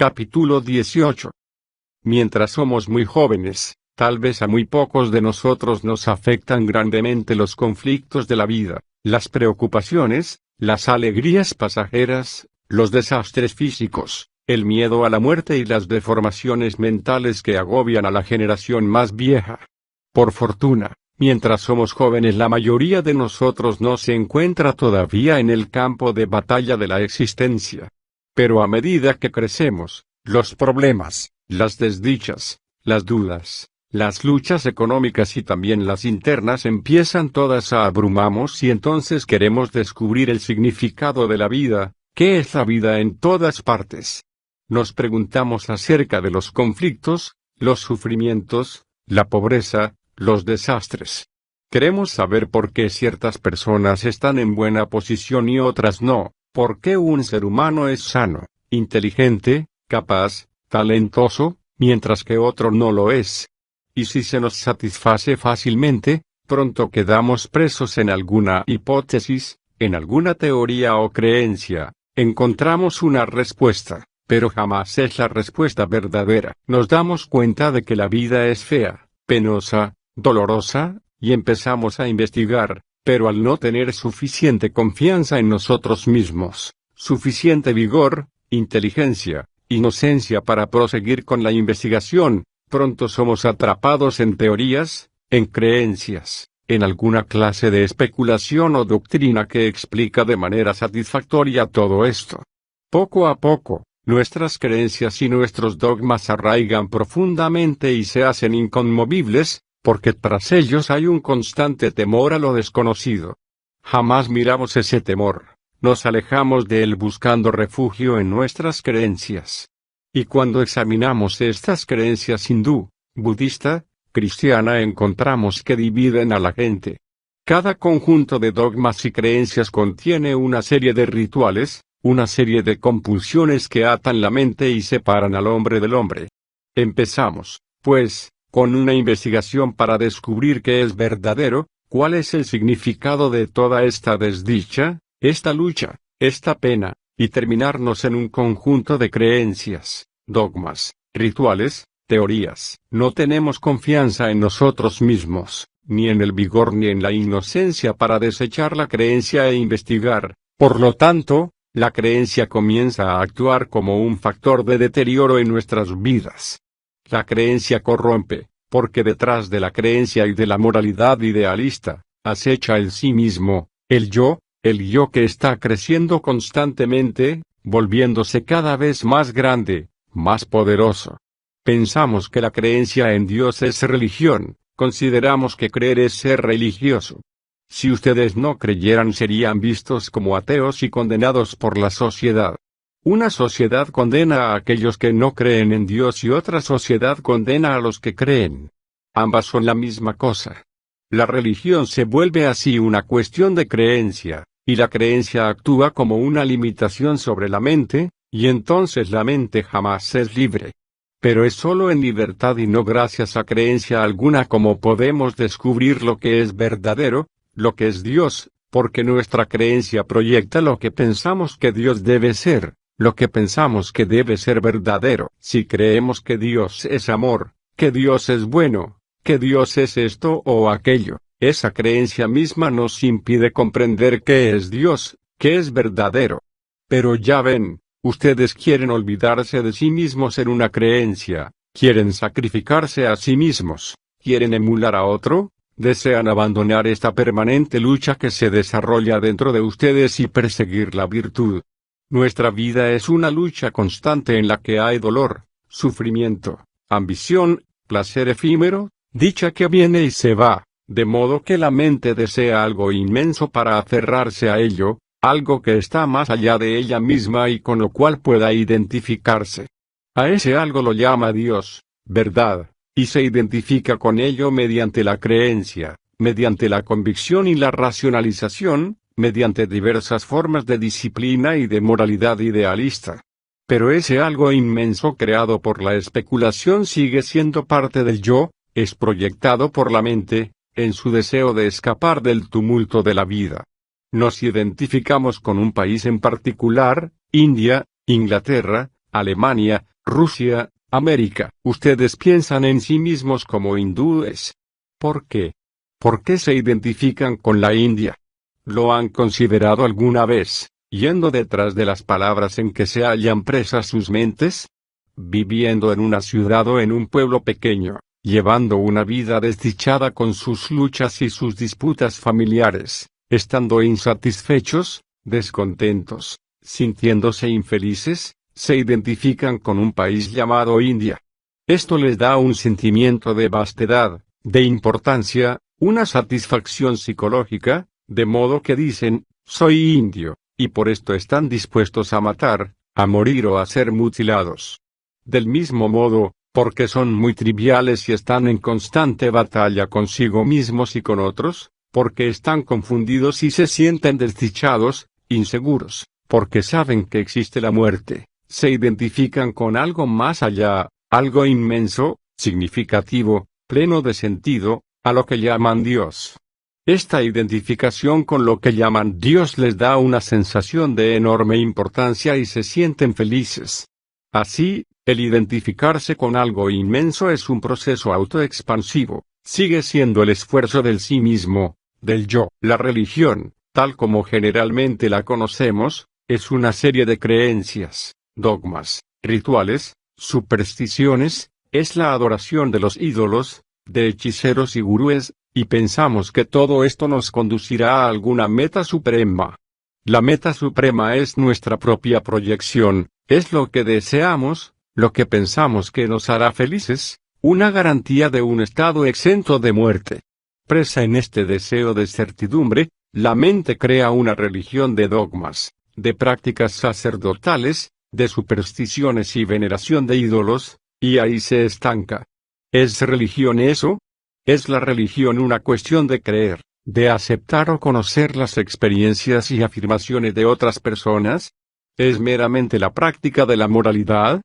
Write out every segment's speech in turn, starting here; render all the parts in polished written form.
Capítulo 18. Mientras somos muy jóvenes, tal vez a muy pocos de nosotros nos afectan grandemente los conflictos de la vida, las preocupaciones, las alegrías pasajeras, los desastres físicos, el miedo a la muerte y las deformaciones mentales que agobian a la generación más vieja. Por fortuna, mientras somos jóvenes la mayoría de nosotros no se encuentra todavía en el campo de batalla de la existencia. Pero a medida que crecemos, los problemas, las desdichas, las dudas, las luchas económicas y también las internas empiezan todas a abrumarnos y entonces queremos descubrir el significado de la vida. ¿Qué es la vida en todas partes? Nos preguntamos acerca de los conflictos, los sufrimientos, la pobreza, los desastres. Queremos saber por qué ciertas personas están en buena posición y otras no. ¿Por qué un ser humano es sano, inteligente, capaz, talentoso, mientras que otro no lo es? Y si se nos satisface fácilmente, pronto quedamos presos en alguna hipótesis, en alguna teoría o creencia. Encontramos una respuesta, pero jamás es la respuesta verdadera. Nos damos cuenta de que la vida es fea, penosa, dolorosa, y empezamos a investigar. Pero al no tener suficiente confianza en nosotros mismos, suficiente vigor, inteligencia, inocencia para proseguir con la investigación, pronto somos atrapados en teorías, en creencias, en alguna clase de especulación o doctrina que explica de manera satisfactoria todo esto. Poco a poco, nuestras creencias y nuestros dogmas arraigan profundamente y se hacen inconmovibles, porque tras ellos hay un constante temor a lo desconocido. Jamás miramos ese temor, nos alejamos de él buscando refugio en nuestras creencias. Y cuando examinamos estas creencias hindú, budista, cristiana encontramos que dividen a la gente. Cada conjunto de dogmas y creencias contiene una serie de rituales, una serie de compulsiones que atan la mente y separan al hombre del hombre. Empezamos, pues, con una investigación para descubrir qué es verdadero, cuál es el significado de toda esta desdicha, esta lucha, esta pena, y terminarnos en un conjunto de creencias, dogmas, rituales, teorías. No tenemos confianza en nosotros mismos, ni en el vigor ni en la inocencia para desechar la creencia e investigar. Por lo tanto, la creencia comienza a actuar como un factor de deterioro en nuestras vidas. La creencia corrompe, porque detrás de la creencia y de la moralidad idealista, acecha el sí mismo, el yo que está creciendo constantemente, volviéndose cada vez más grande, más poderoso. Pensamos que la creencia en Dios es religión, consideramos que creer es ser religioso. Si ustedes no creyeran serían vistos como ateos y condenados por la sociedad. Una sociedad condena a aquellos que no creen en Dios y otra sociedad condena a los que creen. Ambas son la misma cosa. La religión se vuelve así una cuestión de creencia, y la creencia actúa como una limitación sobre la mente, y entonces la mente jamás es libre. Pero es solo en libertad y no gracias a creencia alguna como podemos descubrir lo que es verdadero, lo que es Dios, porque nuestra creencia proyecta lo que pensamos que Dios debe ser. Lo que pensamos que debe ser verdadero. Si creemos que Dios es amor, que Dios es bueno, que Dios es esto o aquello, esa creencia misma nos impide comprender qué es Dios, qué es verdadero. Pero ya ven, ustedes quieren olvidarse de sí mismos en una creencia, quieren sacrificarse a sí mismos, quieren emular a otro, desean abandonar esta permanente lucha que se desarrolla dentro de ustedes y perseguir la virtud. Nuestra vida es una lucha constante en la que hay dolor, sufrimiento, ambición, placer efímero, dicha que viene y se va, de modo que la mente desea algo inmenso para aferrarse a ello, algo que está más allá de ella misma y con lo cual pueda identificarse. A ese algo lo llama Dios, verdad, y se identifica con ello mediante la creencia, mediante la convicción y la racionalización, mediante diversas formas de disciplina y de moralidad idealista. Pero ese algo inmenso creado por la especulación sigue siendo parte del yo, es proyectado por la mente, en su deseo de escapar del tumulto de la vida. Nos identificamos con un país en particular, India, Inglaterra, Alemania, Rusia, América. Ustedes piensan en sí mismos como hindúes. ¿Por qué? ¿Por qué se identifican con la India? ¿Lo han considerado alguna vez, yendo detrás de las palabras en que se hallan presas sus mentes? Viviendo en una ciudad o en un pueblo pequeño, llevando una vida desdichada con sus luchas y sus disputas familiares, estando insatisfechos, descontentos, sintiéndose infelices, se identifican con un país llamado India. Esto les da un sentimiento de vastedad, de importancia, una satisfacción psicológica, de modo que dicen, soy indio, y por esto están dispuestos a matar, a morir o a ser mutilados. Del mismo modo, porque son muy triviales y están en constante batalla consigo mismos y con otros, porque están confundidos y se sienten desdichados, inseguros, porque saben que existe la muerte, se identifican con algo más allá, algo inmenso, significativo, pleno de sentido, a lo que llaman Dios. Esta identificación con lo que llaman Dios les da una sensación de enorme importancia y se sienten felices. Así, el identificarse con algo inmenso es un proceso autoexpansivo, sigue siendo el esfuerzo del sí mismo, del yo. La religión, tal como generalmente la conocemos, es una serie de creencias, dogmas, rituales, supersticiones, es la adoración de los ídolos, de hechiceros y gurúes, y pensamos que todo esto nos conducirá a alguna meta suprema. La meta suprema es nuestra propia proyección, es lo que deseamos, lo que pensamos que nos hará felices, una garantía de un estado exento de muerte. Presa en este deseo de certidumbre, la mente crea una religión de dogmas, de prácticas sacerdotales, de supersticiones y veneración de ídolos, y ahí se estanca. ¿Es religión eso? ¿Es la religión una cuestión de creer, de aceptar o conocer las experiencias y afirmaciones de otras personas? ¿Es meramente la práctica de la moralidad?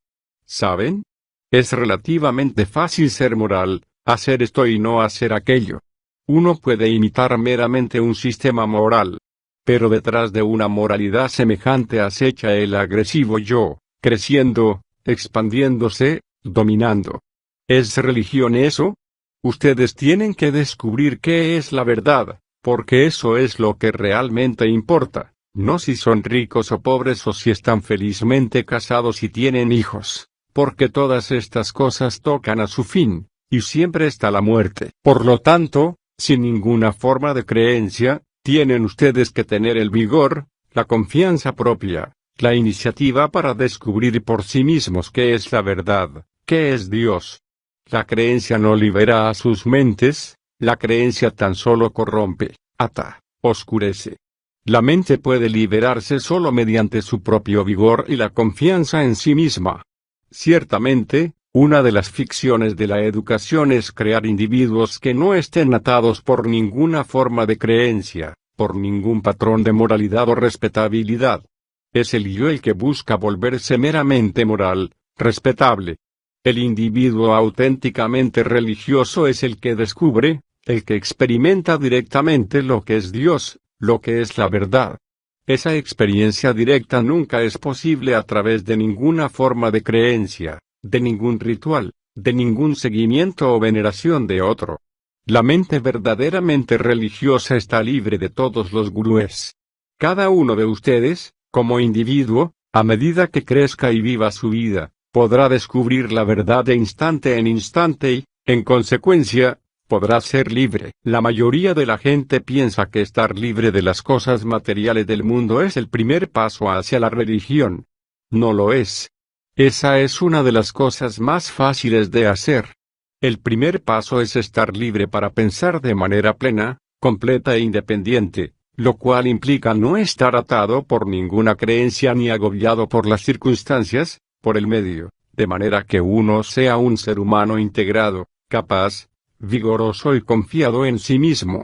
¿Saben? Es relativamente fácil ser moral, hacer esto y no hacer aquello. Uno puede imitar meramente un sistema moral. Pero detrás de una moralidad semejante acecha el agresivo yo, creciendo, expandiéndose, dominando. ¿Es religión eso? Ustedes tienen que descubrir qué es la verdad, porque eso es lo que realmente importa, no si son ricos o pobres o si están felizmente casados y tienen hijos, porque todas estas cosas tocan a su fin, y siempre está la muerte. Por lo tanto, sin ninguna forma de creencia, tienen ustedes que tener el vigor, la confianza propia, la iniciativa para descubrir por sí mismos qué es la verdad, qué es Dios. La creencia no libera a sus mentes, la creencia tan solo corrompe, ata, oscurece. La mente puede liberarse solo mediante su propio vigor y la confianza en sí misma. Ciertamente, una de las ficciones de la educación es crear individuos que no estén atados por ninguna forma de creencia, por ningún patrón de moralidad o respetabilidad. Es el yo el que busca volverse meramente moral, respetable. El individuo auténticamente religioso es el que descubre, el que experimenta directamente lo que es Dios, lo que es la verdad. Esa experiencia directa nunca es posible a través de ninguna forma de creencia, de ningún ritual, de ningún seguimiento o veneración de otro. La mente verdaderamente religiosa está libre de todos los gurúes. Cada uno de ustedes, como individuo, a medida que crezca y viva su vida, podrá descubrir la verdad de instante en instante y, en consecuencia, podrá ser libre. La mayoría de la gente piensa que estar libre de las cosas materiales del mundo es el primer paso hacia la religión. No lo es. Esa es una de las cosas más fáciles de hacer. El primer paso es estar libre para pensar de manera plena, completa e independiente, lo cual implica no estar atado por ninguna creencia ni agobiado por las circunstancias, por el medio, de manera que uno sea un ser humano integrado, capaz, vigoroso y confiado en sí mismo.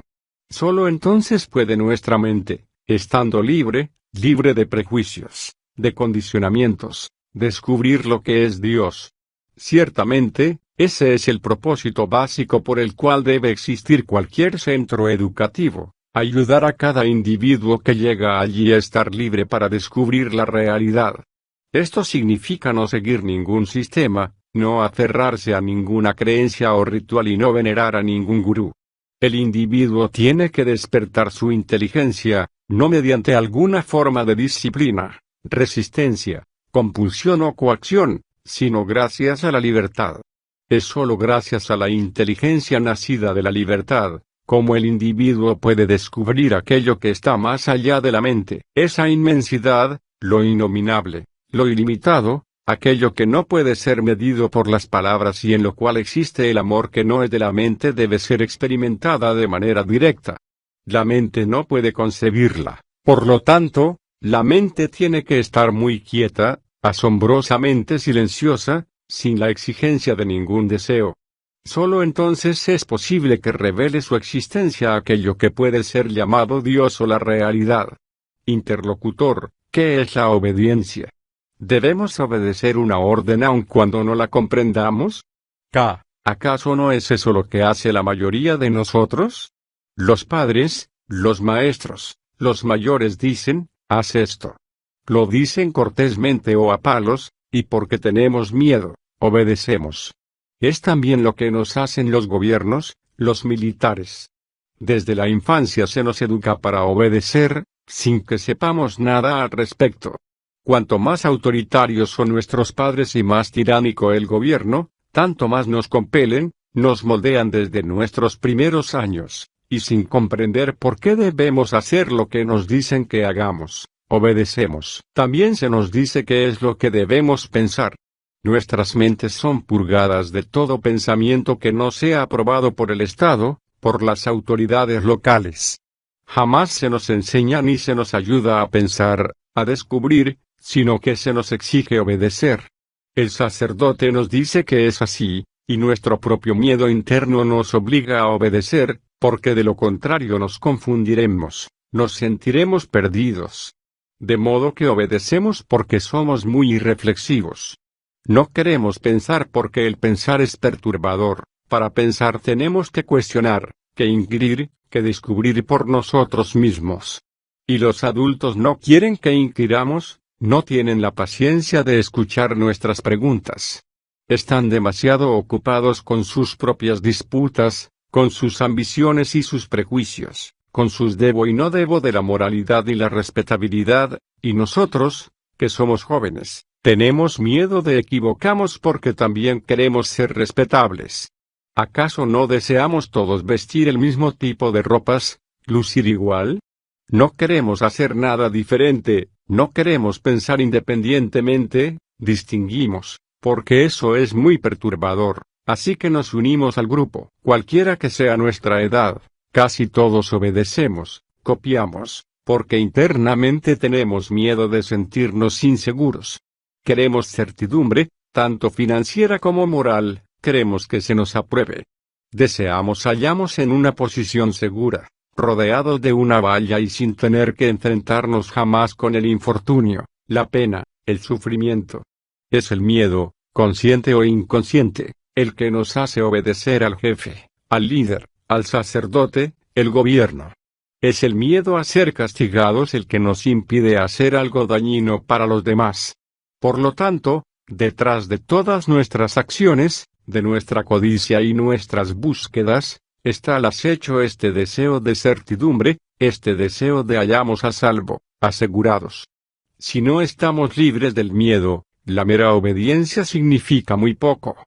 Solo entonces puede nuestra mente, estando libre, libre de prejuicios, de condicionamientos, descubrir lo que es Dios. Ciertamente, ese es el propósito básico por el cual debe existir cualquier centro educativo, ayudar a cada individuo que llega allí a estar libre para descubrir la realidad. Esto significa no seguir ningún sistema, no aferrarse a ninguna creencia o ritual y no venerar a ningún gurú. El individuo tiene que despertar su inteligencia, no mediante alguna forma de disciplina, resistencia, compulsión o coacción, sino gracias a la libertad. Es sólo gracias a la inteligencia nacida de la libertad, como el individuo puede descubrir aquello que está más allá de la mente, esa inmensidad, lo innominable, lo ilimitado, aquello que no puede ser medido por las palabras y en lo cual existe el amor que no es de la mente debe ser experimentada de manera directa. La mente no puede concebirla, por lo tanto, la mente tiene que estar muy quieta, asombrosamente silenciosa, sin la exigencia de ningún deseo. Solo entonces es posible que revele su existencia a aquello que puede ser llamado Dios o la realidad. Interlocutor, ¿qué es la obediencia? ¿Debemos obedecer una orden aun cuando no la comprendamos? ¿Acaso no es eso lo que hace la mayoría de nosotros? Los padres, los maestros, los mayores dicen, haz esto. Lo dicen cortésmente o a palos, y porque tenemos miedo, obedecemos. Es también lo que nos hacen los gobiernos, los militares. Desde la infancia se nos educa para obedecer, sin que sepamos nada al respecto. Cuanto más autoritarios son nuestros padres y más tiránico el gobierno, tanto más nos compelen, nos moldean desde nuestros primeros años, y sin comprender por qué debemos hacer lo que nos dicen que hagamos, obedecemos. También se nos dice qué es lo que debemos pensar. Nuestras mentes son purgadas de todo pensamiento que no sea aprobado por el Estado, por las autoridades locales. Jamás se nos enseña ni se nos ayuda a pensar, a descubrir, sino que se nos exige obedecer. El sacerdote nos dice que es así, y nuestro propio miedo interno nos obliga a obedecer, porque de lo contrario nos confundiremos, nos sentiremos perdidos. De modo que obedecemos porque somos muy irreflexivos. No queremos pensar porque el pensar es perturbador. Para pensar tenemos que cuestionar, que inquirir, que descubrir por nosotros mismos. Y los adultos no quieren que inquiramos, no tienen la paciencia de escuchar nuestras preguntas. Están demasiado ocupados con sus propias disputas, con sus ambiciones y sus prejuicios, con sus debo y no debo de la moralidad y la respetabilidad, y nosotros, que somos jóvenes, tenemos miedo de equivocarnos porque también queremos ser respetables. ¿Acaso no deseamos todos vestir el mismo tipo de ropas, lucir igual? No queremos hacer nada diferente, no queremos pensar independientemente, distinguimos, porque eso es muy perturbador, así que nos unimos al grupo. Cualquiera que sea nuestra edad, casi todos obedecemos, copiamos, porque internamente tenemos miedo de sentirnos inseguros. Queremos certidumbre, tanto financiera como moral, queremos que se nos apruebe. Deseamos hallarnos en una posición segura, rodeados de una valla y sin tener que enfrentarnos jamás con el infortunio, la pena, el sufrimiento. Es el miedo, consciente o inconsciente, el que nos hace obedecer al jefe, al líder, al sacerdote, el gobierno. Es el miedo a ser castigados el que nos impide hacer algo dañino para los demás. Por lo tanto, detrás de todas nuestras acciones, de nuestra codicia y nuestras búsquedas, está al acecho este deseo de certidumbre, este deseo de hallarnos a salvo, asegurados. Si no estamos libres del miedo, la mera obediencia significa muy poco.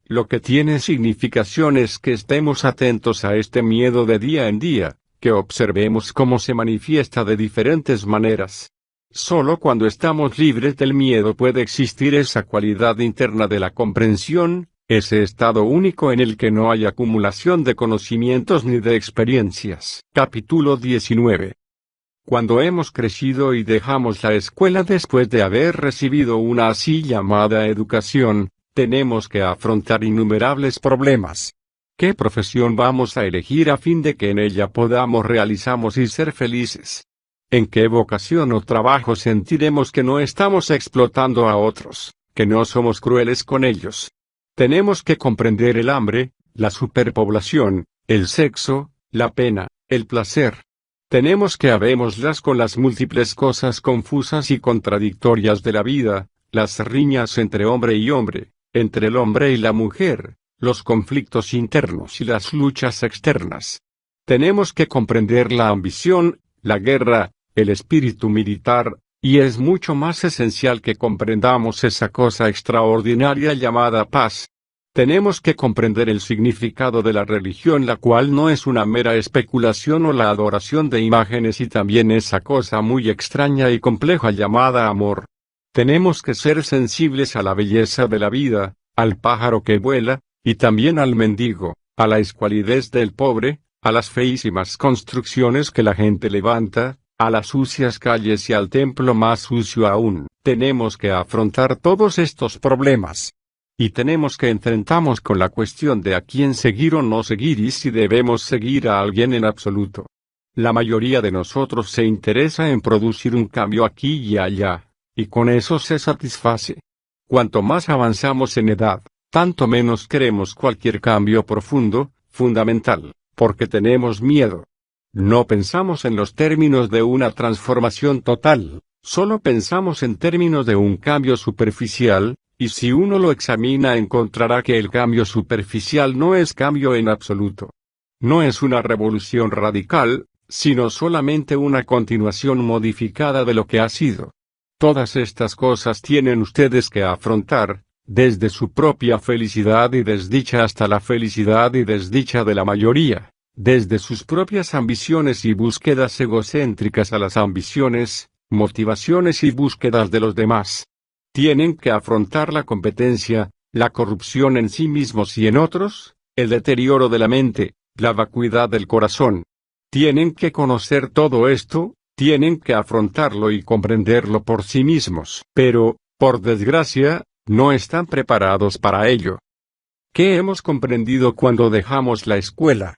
Lo que tiene significación es que estemos atentos a este miedo de día en día, que observemos cómo se manifiesta de diferentes maneras. Solo cuando estamos libres del miedo puede existir esa cualidad interna de la comprensión, ese estado único en el que no hay acumulación de conocimientos ni de experiencias. Capítulo 19. Cuando hemos crecido y dejamos la escuela después de haber recibido una así llamada educación, tenemos que afrontar innumerables problemas. ¿Qué profesión vamos a elegir a fin de que en ella podamos realizarnos y ser felices? ¿En qué vocación o trabajo sentiremos que no estamos explotando a otros, que no somos crueles con ellos? Tenemos que comprender el hambre, la superpoblación, el sexo, la pena, el placer. Tenemos que habémoslas con las múltiples cosas confusas y contradictorias de la vida, las riñas entre hombre y hombre, entre el hombre y la mujer, los conflictos internos y las luchas externas. Tenemos que comprender la ambición, la guerra, el espíritu militar, y es mucho más esencial que comprendamos esa cosa extraordinaria llamada paz. Tenemos que comprender el significado de la religión, la cual no es una mera especulación o la adoración de imágenes, y también esa cosa muy extraña y compleja llamada amor. Tenemos que ser sensibles a la belleza de la vida, al pájaro que vuela, y también al mendigo, a la escualidez del pobre, a las feísimas construcciones que la gente levanta, a las sucias calles y al templo más sucio aún. Tenemos que afrontar todos estos problemas. Y tenemos que enfrentarnos con la cuestión de a quién seguir o no seguir y si debemos seguir a alguien en absoluto. La mayoría de nosotros se interesa en producir un cambio aquí y allá, y con eso se satisface. Cuanto más avanzamos en edad, tanto menos queremos cualquier cambio profundo, fundamental, porque tenemos miedo. No pensamos en los términos de una transformación total, solo pensamos en términos de un cambio superficial, y si uno lo examina encontrará que el cambio superficial no es cambio en absoluto. No es una revolución radical, sino solamente una continuación modificada de lo que ha sido. Todas estas cosas tienen ustedes que afrontar, desde su propia felicidad y desdicha hasta la felicidad y desdicha de la mayoría, desde sus propias ambiciones y búsquedas egocéntricas a las ambiciones, motivaciones y búsquedas de los demás. Tienen que afrontar la competencia, la corrupción en sí mismos y en otros, el deterioro de la mente, la vacuidad del corazón. Tienen que conocer todo esto, tienen que afrontarlo y comprenderlo por sí mismos. Pero, por desgracia, no están preparados para ello. ¿Qué hemos comprendido cuando dejamos la escuela?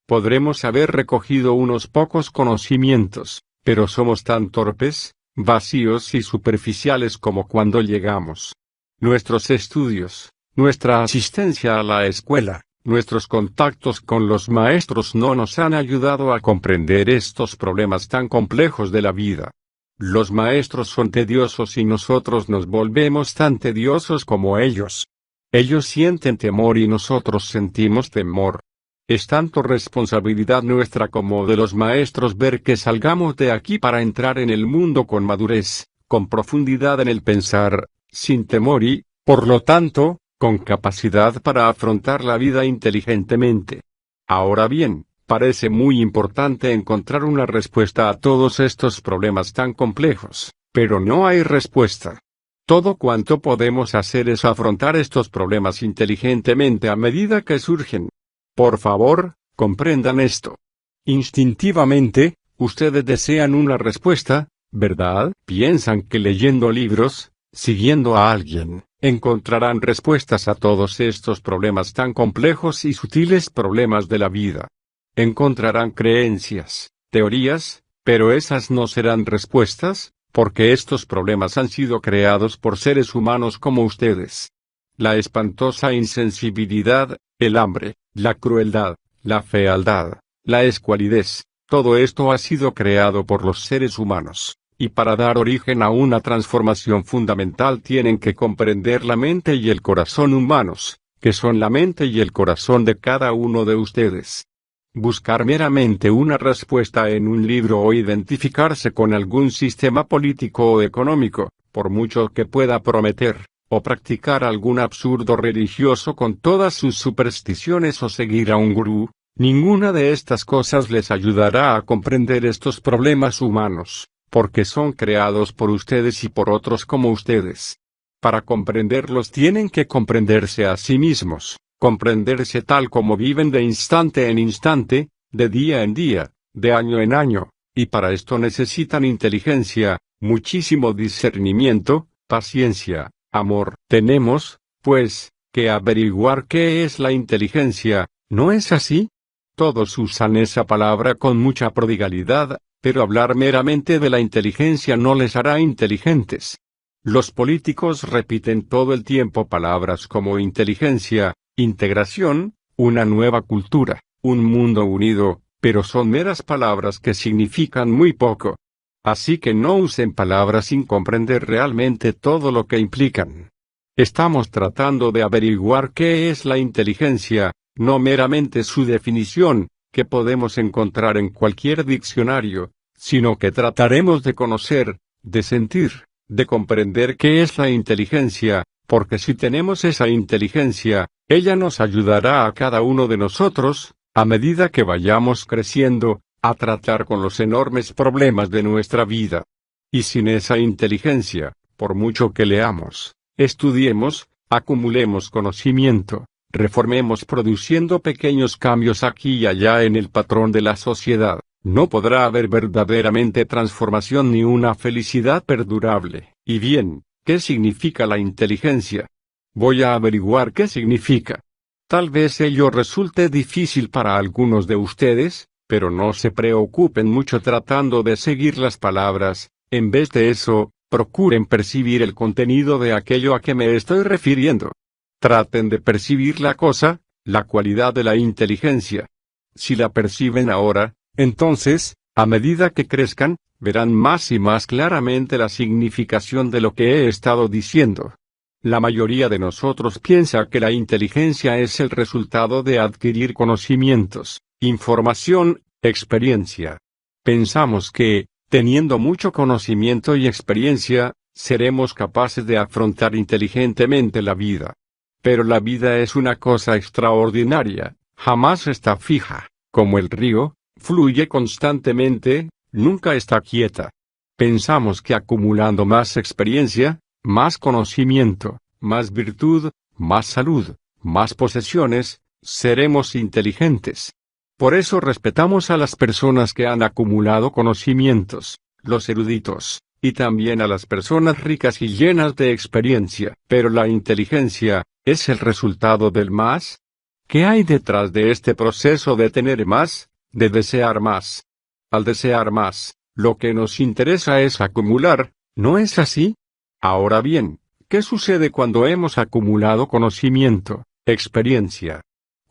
Podremos haber recogido unos pocos conocimientos, pero somos tan torpes, vacíos y superficiales como cuando llegamos. Nuestros estudios, nuestra asistencia a la escuela, nuestros contactos con los maestros no nos han ayudado a comprender estos problemas tan complejos de la vida. Los maestros son tediosos y nosotros nos volvemos tan tediosos como ellos. Ellos sienten temor y nosotros sentimos temor. Es tanto responsabilidad nuestra como de los maestros ver que salgamos de aquí para entrar en el mundo con madurez, con profundidad en el pensar, sin temor y, por lo tanto, con capacidad para afrontar la vida inteligentemente. Ahora bien, parece muy importante encontrar una respuesta a todos estos problemas tan complejos, pero no hay respuesta. Todo cuanto podemos hacer es afrontar estos problemas inteligentemente a medida que surgen. Por favor, comprendan esto. Instintivamente, ustedes desean una respuesta, ¿verdad? Piensan que leyendo libros, siguiendo a alguien, encontrarán respuestas a todos estos problemas tan complejos y sutiles problemas de la vida. Encontrarán creencias, teorías, pero esas no serán respuestas, porque estos problemas han sido creados por seres humanos como ustedes. La espantosa insensibilidad, el hambre, la crueldad, la fealdad, la escualidez, todo esto ha sido creado por los seres humanos, y para dar origen a una transformación fundamental tienen que comprender la mente y el corazón humanos, que son la mente y el corazón de cada uno de ustedes. Buscar meramente una respuesta en un libro o identificarse con algún sistema político o económico, por mucho que pueda prometer, o practicar algún absurdo religioso con todas sus supersticiones o seguir a un gurú, ninguna de estas cosas les ayudará a comprender estos problemas humanos, porque son creados por ustedes y por otros como ustedes. Para comprenderlos tienen que comprenderse a sí mismos, comprenderse tal como viven de instante en instante, de día en día, de año en año, y para esto necesitan inteligencia, muchísimo discernimiento, paciencia, amor. Tenemos, pues, que averiguar qué es la inteligencia, ¿no es así? Todos usan esa palabra con mucha prodigalidad, pero hablar meramente de la inteligencia no les hará inteligentes. Los políticos repiten todo el tiempo palabras como inteligencia, integración, una nueva cultura, un mundo unido, pero son meras palabras que significan muy poco. Así que no usen palabras sin comprender realmente todo lo que implican. Estamos tratando de averiguar qué es la inteligencia, no meramente su definición, que podemos encontrar en cualquier diccionario, sino que trataremos de conocer, de sentir, de comprender qué es la inteligencia, porque si tenemos esa inteligencia, ella nos ayudará a cada uno de nosotros, a medida que vayamos creciendo, a tratar con los enormes problemas de nuestra vida. Y sin esa inteligencia, por mucho que leamos, estudiemos, acumulemos conocimiento, reformemos produciendo pequeños cambios aquí y allá en el patrón de la sociedad, no podrá haber verdaderamente transformación ni una felicidad perdurable. Y bien, ¿qué significa la inteligencia? Voy a averiguar qué significa. Tal vez ello resulte difícil para algunos de ustedes, pero no se preocupen mucho tratando de seguir las palabras. En vez de eso, procuren percibir el contenido de aquello a que me estoy refiriendo. Traten de percibir la cosa, la cualidad de la inteligencia. Si la perciben ahora, entonces, a medida que crezcan, verán más y más claramente la significación de lo que he estado diciendo. La mayoría de nosotros piensa que la inteligencia es el resultado de adquirir conocimientos, información, experiencia. Pensamos que, teniendo mucho conocimiento y experiencia, seremos capaces de afrontar inteligentemente la vida. Pero la vida es una cosa extraordinaria, jamás está fija, como el río, fluye constantemente, nunca está quieta. Pensamos que acumulando más experiencia, más conocimiento, más virtud, más salud, más posesiones, seremos inteligentes. Por eso respetamos a las personas que han acumulado conocimientos, los eruditos, y también a las personas ricas y llenas de experiencia. Pero la inteligencia, ¿es el resultado del más? ¿Qué hay detrás de este proceso de tener más, de desear más? Al desear más, lo que nos interesa es acumular, ¿no es así? Ahora bien, ¿qué sucede cuando hemos acumulado conocimiento, experiencia?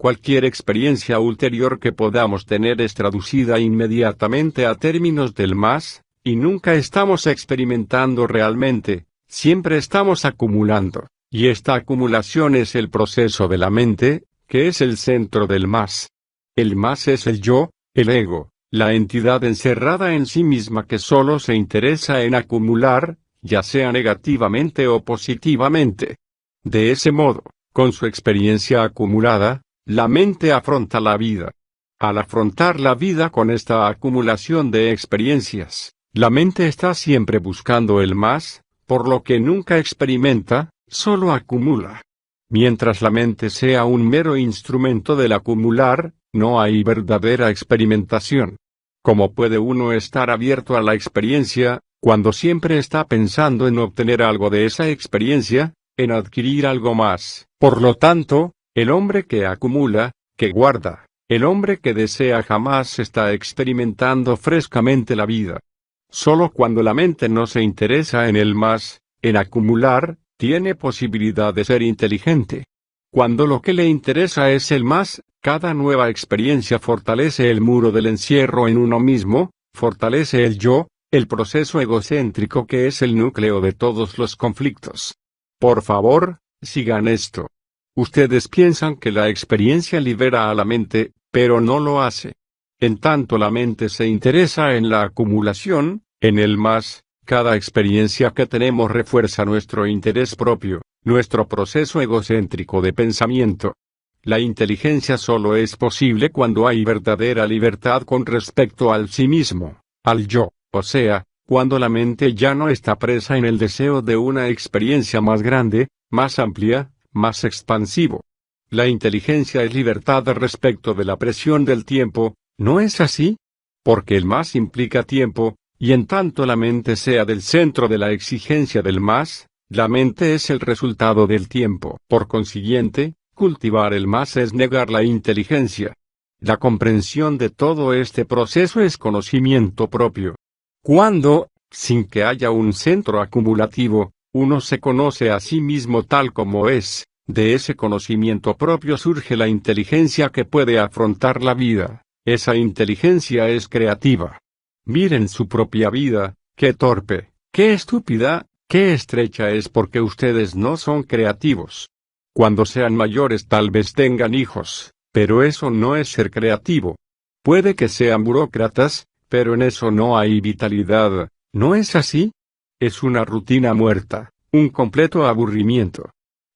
Cualquier experiencia ulterior que podamos tener es traducida inmediatamente a términos del más, y nunca estamos experimentando realmente, siempre estamos acumulando, y esta acumulación es el proceso de la mente, que es el centro del más. El más es el yo, el ego, la entidad encerrada en sí misma que solo se interesa en acumular, ya sea negativamente o positivamente. De ese modo, con su experiencia acumulada, la mente afronta la vida. Al afrontar la vida con esta acumulación de experiencias, la mente está siempre buscando el más, por lo que nunca experimenta, solo acumula. Mientras la mente sea un mero instrumento del acumular, no hay verdadera experimentación. ¿Cómo puede uno estar abierto a la experiencia, cuando siempre está pensando en obtener algo de esa experiencia, en adquirir algo más? Por lo tanto, el hombre que acumula, que guarda, el hombre que desea jamás está experimentando frescamente la vida. Solo cuando la mente no se interesa en el más, en acumular, tiene posibilidad de ser inteligente. Cuando lo que le interesa es el más, cada nueva experiencia fortalece el muro del encierro en uno mismo, fortalece el yo, el proceso egocéntrico que es el núcleo de todos los conflictos. Por favor, sigan esto. Ustedes piensan que la experiencia libera a la mente, pero no lo hace. En tanto la mente se interesa en la acumulación, en el más, cada experiencia que tenemos refuerza nuestro interés propio, nuestro proceso egocéntrico de pensamiento. La inteligencia solo es posible cuando hay verdadera libertad con respecto al sí mismo, al yo, o sea, cuando la mente ya no está presa en el deseo de una experiencia más grande, más amplia, más expansivo. La inteligencia es libertad respecto de la presión del tiempo, ¿no es así? Porque el más implica tiempo, y en tanto la mente sea del centro de la exigencia del más, la mente es el resultado del tiempo. Por consiguiente, cultivar el más es negar la inteligencia. La comprensión de todo este proceso es conocimiento propio. Cuando, sin que haya un centro acumulativo, uno se conoce a sí mismo tal como es, de ese conocimiento propio surge la inteligencia que puede afrontar la vida. Esa inteligencia es creativa. Miren su propia vida, Qué torpe, qué estúpida, qué estrecha es porque ustedes no son creativos. Cuando sean mayores tal vez tengan hijos, pero eso no es ser creativo. Puede que sean burócratas, pero en eso no hay vitalidad, ¿no es así? Es una rutina muerta, un completo aburrimiento.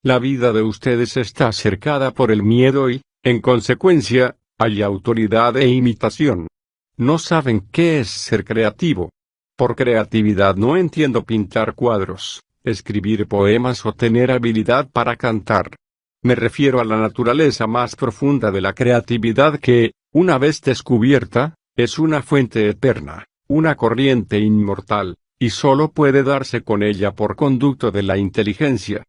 La vida de ustedes está cercada por el miedo y, en consecuencia, hay autoridad e imitación. No saben qué es ser creativo. Por creatividad no entiendo pintar cuadros, escribir poemas o tener habilidad para cantar. Me refiero a la naturaleza más profunda de la creatividad que, una vez descubierta, es una fuente eterna, una corriente inmortal, y solo puede darse con ella por conducto de la inteligencia.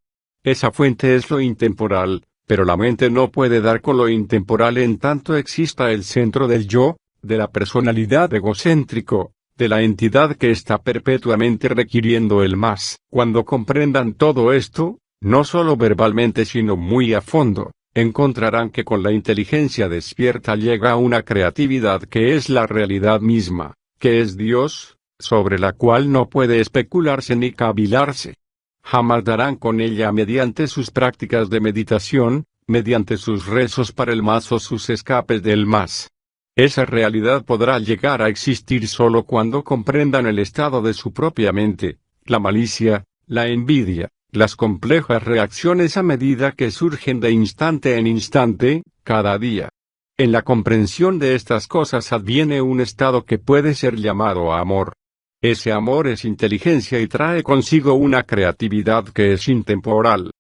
Esa fuente es lo intemporal, pero la mente no puede dar con lo intemporal en tanto exista el centro del yo, de la personalidad egocéntrico, de la entidad que está perpetuamente requiriendo el más. Cuando comprendan todo esto, no solo verbalmente sino muy a fondo, encontrarán que con la inteligencia despierta llega una creatividad que es la realidad misma, que es Dios, sobre la cual no puede especularse ni cavilarse. Jamás darán con ella mediante sus prácticas de meditación, mediante sus rezos para el más o sus escapes del más. Esa realidad podrá llegar a existir solo cuando comprendan el estado de su propia mente, la malicia, la envidia, las complejas reacciones a medida que surgen de instante en instante, cada día. En la comprensión de estas cosas adviene un estado que puede ser llamado amor. Ese amor es inteligencia y trae consigo una creatividad que es intemporal.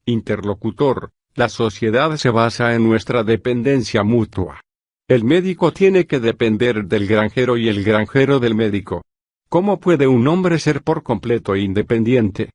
Interlocutor, la sociedad se basa en nuestra dependencia mutua. El médico tiene que depender del granjero y el granjero del médico. ¿Cómo puede un hombre ser por completo independiente?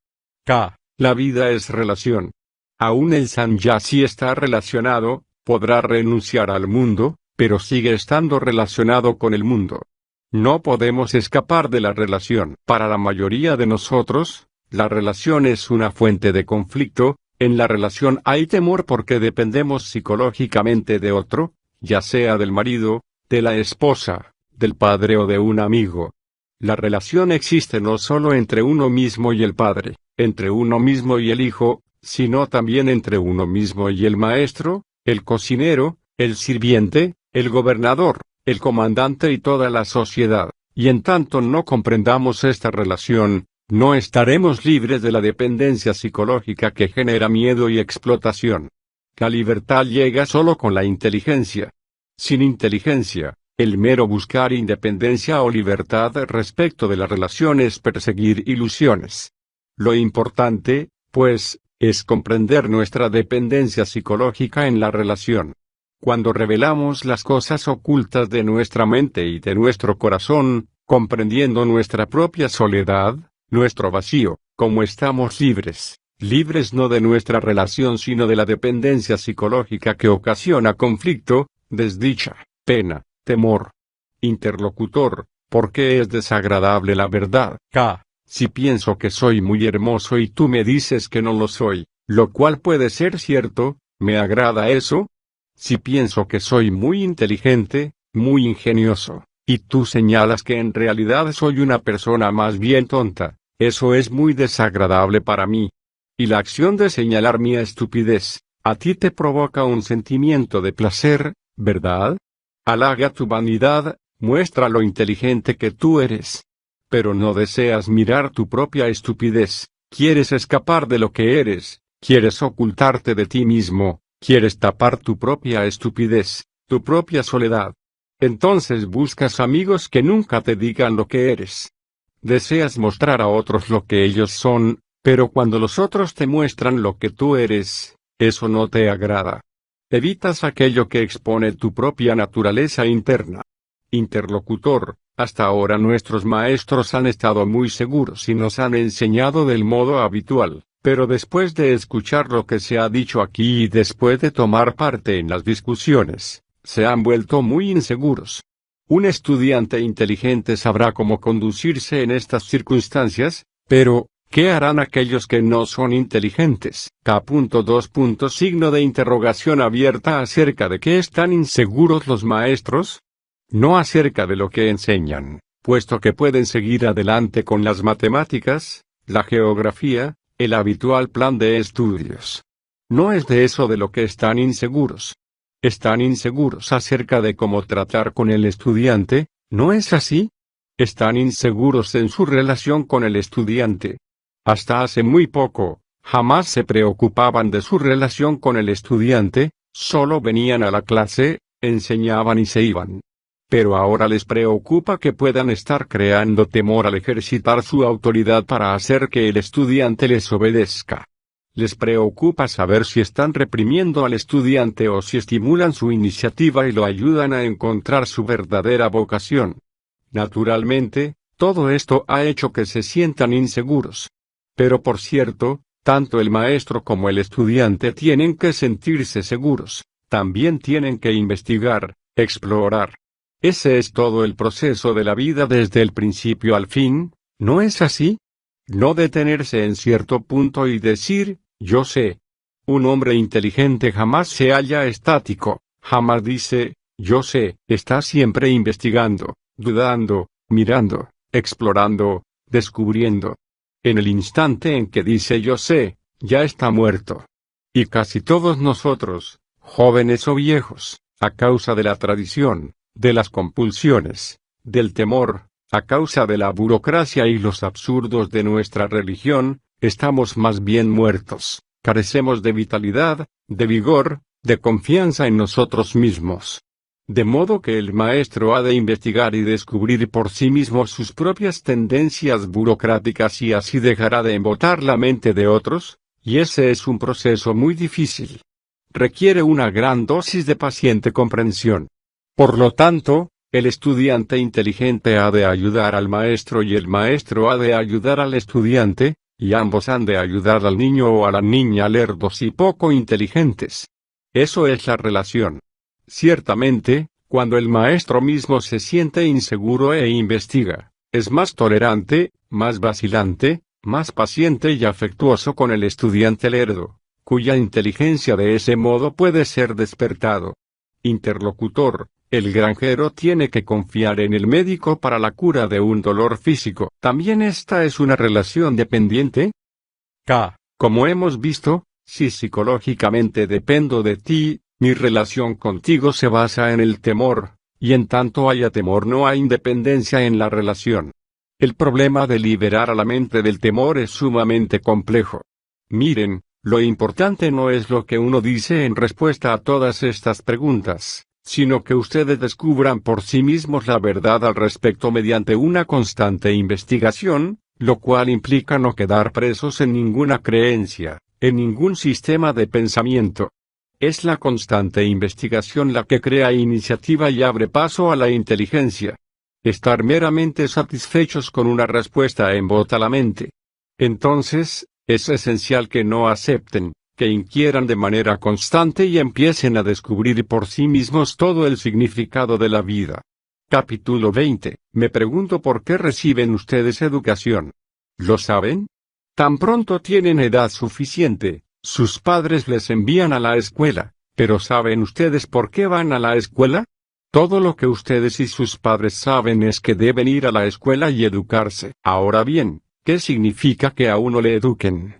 La vida es relación. Aún el sanyasi está relacionado, podrá renunciar al mundo, pero sigue estando relacionado con el mundo. No podemos escapar de la relación. Para la mayoría de nosotros, la relación es una fuente de conflicto. En la relación hay temor porque dependemos psicológicamente de otro, ya sea del marido, de la esposa, del padre o de un amigo. La relación existe no solo entre uno mismo y el padre, entre uno mismo y el hijo, sino también entre uno mismo y el maestro, el cocinero, el sirviente, el gobernador, el comandante y toda la sociedad. Y en tanto no comprendamos esta relación, no estaremos libres de la dependencia psicológica que genera miedo y explotación. La libertad llega solo con la inteligencia. Sin inteligencia, el mero buscar independencia o libertad respecto de la relación es perseguir ilusiones. Lo importante, pues, es comprender nuestra dependencia psicológica en la relación. Cuando revelamos las cosas ocultas de nuestra mente y de nuestro corazón, comprendiendo nuestra propia soledad, nuestro vacío, como estamos libres. Libres no de nuestra relación sino de la dependencia psicológica que ocasiona conflicto, desdicha, pena, temor. Interlocutor, ¿por qué es desagradable la verdad? Si pienso que soy muy hermoso y tú me dices que no lo soy, lo cual puede ser cierto, ¿me agrada eso? Si pienso que soy muy inteligente, muy ingenioso, y tú señalas que en realidad soy una persona más bien tonta, eso es muy desagradable para mí. Y la acción de señalar mi estupidez, a ti te provoca un sentimiento de placer, ¿verdad? Halaga tu vanidad, muestra lo inteligente que tú eres. Pero no deseas mirar tu propia estupidez, quieres escapar de lo que eres, quieres ocultarte de ti mismo, quieres tapar tu propia estupidez, tu propia soledad. Entonces buscas amigos que nunca te digan lo que eres. Deseas mostrar a otros lo que ellos son, pero cuando los otros te muestran lo que tú eres, eso no te agrada. Evitas aquello que expone tu propia naturaleza interna. Interlocutor, hasta ahora nuestros maestros han estado muy seguros y nos han enseñado del modo habitual, pero después de escuchar lo que se ha dicho aquí y después de tomar parte en las discusiones, se han vuelto muy inseguros. Un estudiante inteligente sabrá cómo conducirse en estas circunstancias, pero, ¿qué harán aquellos que no son inteligentes? Signo de interrogación abierta acerca de qué están inseguros los maestros. No acerca de lo que enseñan, puesto que pueden seguir adelante con las matemáticas, la geografía, el habitual plan de estudios. No es de eso de lo que están inseguros. Están inseguros acerca de cómo tratar con el estudiante, ¿no es así? Están inseguros en su relación con el estudiante. Hasta hace muy poco, jamás se preocupaban de su relación con el estudiante, solo venían a la clase, enseñaban y se iban. Pero ahora les preocupa que puedan estar creando temor al ejercitar su autoridad para hacer que el estudiante les obedezca. Les preocupa saber si están reprimiendo al estudiante o si estimulan su iniciativa y lo ayudan a encontrar su verdadera vocación. Naturalmente, todo esto ha hecho que se sientan inseguros. Pero por cierto, tanto el maestro como el estudiante tienen que sentirse seguros, también tienen que investigar, explorar. Ese es todo el proceso de la vida desde el principio al fin, ¿no es así? No detenerse en cierto punto y decir, yo sé. Un hombre inteligente jamás se halla estático, jamás dice, yo sé, está siempre investigando, dudando, mirando, explorando, descubriendo. En el instante en que dice yo sé, ya está muerto. Y casi todos nosotros, jóvenes o viejos, a causa de la tradición, de las compulsiones, del temor, a causa de la burocracia y los absurdos de nuestra religión, estamos más bien muertos, carecemos de vitalidad, de vigor, de confianza en nosotros mismos. De modo que el maestro ha de investigar y descubrir por sí mismo sus propias tendencias burocráticas y así dejará de embotar la mente de otros, y ese es un proceso muy difícil. Requiere una gran dosis de paciente comprensión. Por lo tanto, el estudiante inteligente ha de ayudar al maestro y el maestro ha de ayudar al estudiante, y ambos han de ayudar al niño o a la niña lerdos y poco inteligentes. Eso es la relación. Ciertamente, cuando el maestro mismo se siente inseguro e investiga, es más tolerante, más vacilante, más paciente y afectuoso con el estudiante lerdo, cuya inteligencia de ese modo puede ser despertado. Interlocutor, el granjero tiene que confiar en el médico para la cura de un dolor físico. ¿También esta es una relación dependiente? Como hemos visto, si psicológicamente dependo de ti, mi relación contigo se basa en el temor, y en tanto haya temor no hay independencia en la relación. El problema de liberar a la mente del temor es sumamente complejo. Miren, lo importante no es lo que uno dice en respuesta a todas estas preguntas, sino que ustedes descubran por sí mismos la verdad al respecto mediante una constante investigación, lo cual implica no quedar presos en ninguna creencia, en ningún sistema de pensamiento. Es la constante investigación la que crea iniciativa y abre paso a la inteligencia. Estar meramente satisfechos con una respuesta embota la mente. Entonces, es esencial que no acepten, que inquieran de manera constante y empiecen a descubrir por sí mismos todo el significado de la vida. Capítulo 20. Me pregunto por qué reciben ustedes educación. ¿Lo saben? Tan pronto tienen edad suficiente, sus padres les envían a la escuela, pero ¿saben ustedes por qué van a la escuela? Todo lo que ustedes y sus padres saben es que deben ir a la escuela y educarse. Ahora bien, ¿qué significa que a uno le eduquen?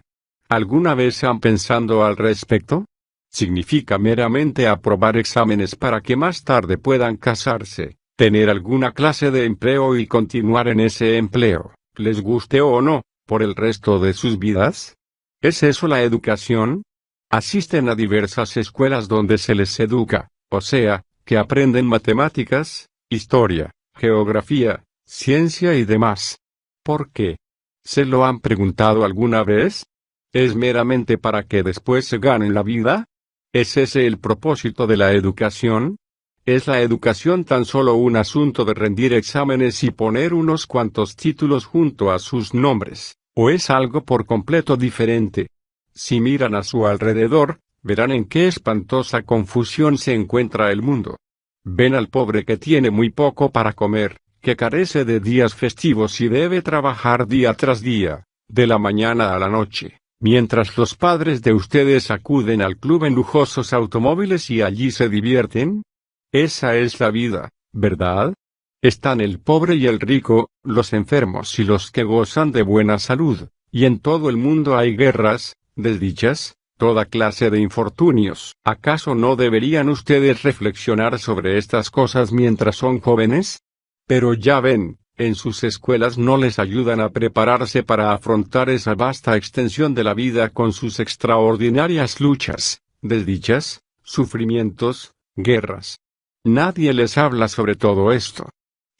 ¿Alguna vez han pensado al respecto? Significa meramente aprobar exámenes para que más tarde puedan casarse, tener alguna clase de empleo y continuar en ese empleo, les guste o no, por el resto de sus vidas. ¿Es eso la educación? Asisten a diversas escuelas donde se les educa, o sea, que aprenden matemáticas, historia, geografía, ciencia y demás. ¿Por qué? ¿Se lo han preguntado alguna vez? ¿Es meramente para que después se ganen la vida? ¿Es ese el propósito de la educación? ¿Es la educación tan solo un asunto de rendir exámenes y poner unos cuantos títulos junto a sus nombres, o es algo por completo diferente? Si miran a su alrededor, verán en qué espantosa confusión se encuentra el mundo. Ven al pobre que tiene muy poco para comer, que carece de días festivos y debe trabajar día tras día, de la mañana a la noche, mientras los padres de ustedes acuden al club en lujosos automóviles y allí se divierten. Esa es la vida, ¿verdad? Están el pobre y el rico, los enfermos y los que gozan de buena salud, y en todo el mundo hay guerras, desdichas, toda clase de infortunios. ¿Acaso no deberían ustedes reflexionar sobre estas cosas mientras son jóvenes? Pero ya ven, en sus escuelas no les ayudan a prepararse para afrontar esa vasta extensión de la vida con sus extraordinarias luchas, desdichas, sufrimientos, guerras. Nadie les habla sobre todo esto.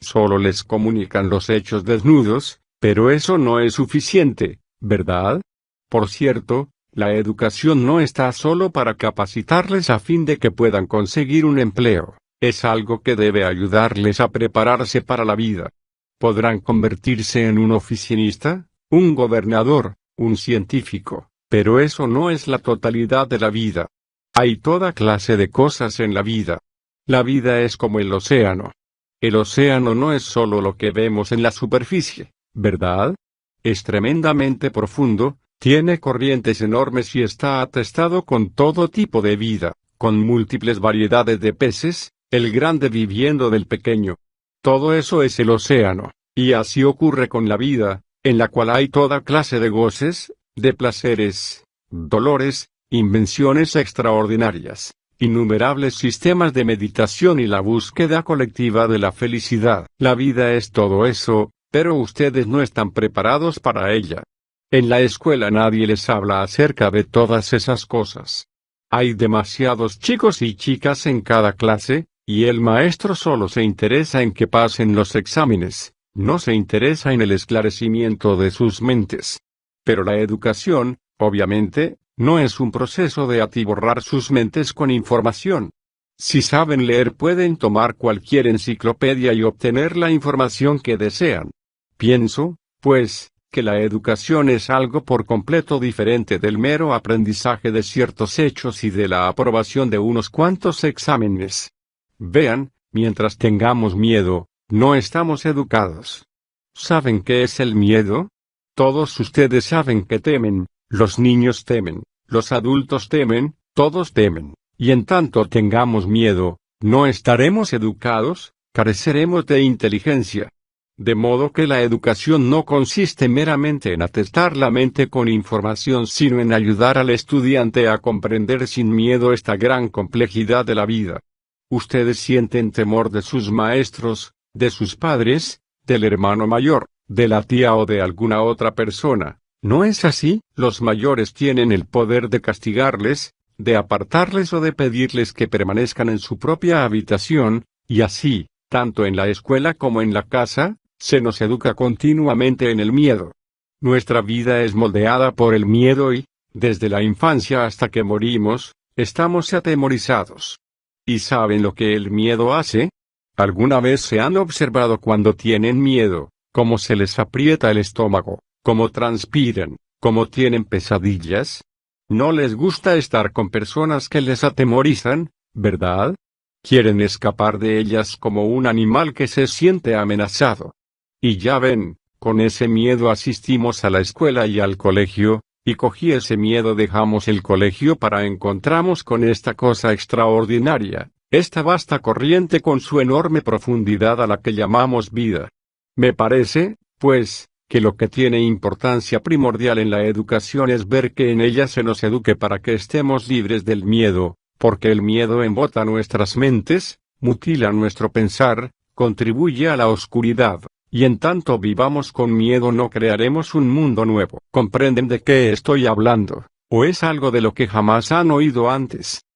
Solo les comunican los hechos desnudos, pero eso no es suficiente, ¿verdad? Por cierto, la educación no está solo para capacitarles a fin de que puedan conseguir un empleo, es algo que debe ayudarles a prepararse para la vida. Podrán convertirse en un oficinista, un gobernador, un científico, pero eso no es la totalidad de la vida. Hay toda clase de cosas en la vida. La vida es como el océano. El océano no es solo lo que vemos en la superficie, ¿verdad? Es tremendamente profundo, tiene corrientes enormes y está atestado con todo tipo de vida, con múltiples variedades de peces, el grande viviendo del pequeño. Todo eso es el océano, y así ocurre con la vida, en la cual hay toda clase de goces, de placeres, dolores, invenciones extraordinarias, innumerables sistemas de meditación y la búsqueda colectiva de la felicidad. La vida es todo eso, pero ustedes no están preparados para ella. En la escuela nadie les habla acerca de todas esas cosas. Hay demasiados chicos y chicas en cada clase, y el maestro solo se interesa en que pasen los exámenes, no se interesa en el esclarecimiento de sus mentes. Pero la educación, obviamente, no es un proceso de atiborrar sus mentes con información. Si saben leer pueden tomar cualquier enciclopedia y obtener la información que desean. Pienso, pues, que la educación es algo por completo diferente del mero aprendizaje de ciertos hechos y de la aprobación de unos cuantos exámenes. Vean, mientras tengamos miedo, no estamos educados. ¿Saben qué es el miedo? Todos ustedes saben que temen. Los niños temen, los adultos temen, todos temen, y en tanto tengamos miedo, no estaremos educados, careceremos de inteligencia. De modo que la educación no consiste meramente en atestar la mente con información, sino en ayudar al estudiante a comprender sin miedo esta gran complejidad de la vida. Ustedes sienten temor de sus maestros, de sus padres, del hermano mayor, de la tía o de alguna otra persona. ¿No es así? Los mayores tienen el poder de castigarles, de apartarles o de pedirles que permanezcan en su propia habitación, y así, tanto en la escuela como en la casa, se nos educa continuamente en el miedo. Nuestra vida es moldeada por el miedo y, desde la infancia hasta que morimos, estamos atemorizados. ¿Y saben lo que el miedo hace? ¿Alguna vez se han observado cuando tienen miedo, cómo se les aprieta el estómago? ¿Cómo transpiran? ¿Cómo tienen pesadillas? No les gusta estar con personas que les atemorizan, ¿verdad? Quieren escapar de ellas como un animal que se siente amenazado. Y ya ven, con ese miedo asistimos a la escuela y al colegio, y cogí ese miedo dejamos el colegio para encontrarnos con esta cosa extraordinaria, esta vasta corriente con su enorme profundidad a la que llamamos vida. Me parece, pues, que lo que tiene importancia primordial en la educación es ver que en ella se nos eduque para que estemos libres del miedo, porque el miedo embota nuestras mentes, mutila nuestro pensar, contribuye a la oscuridad, y en tanto vivamos con miedo no crearemos un mundo nuevo. ¿Comprenden de qué estoy hablando? ¿O es algo de lo que jamás han oído antes?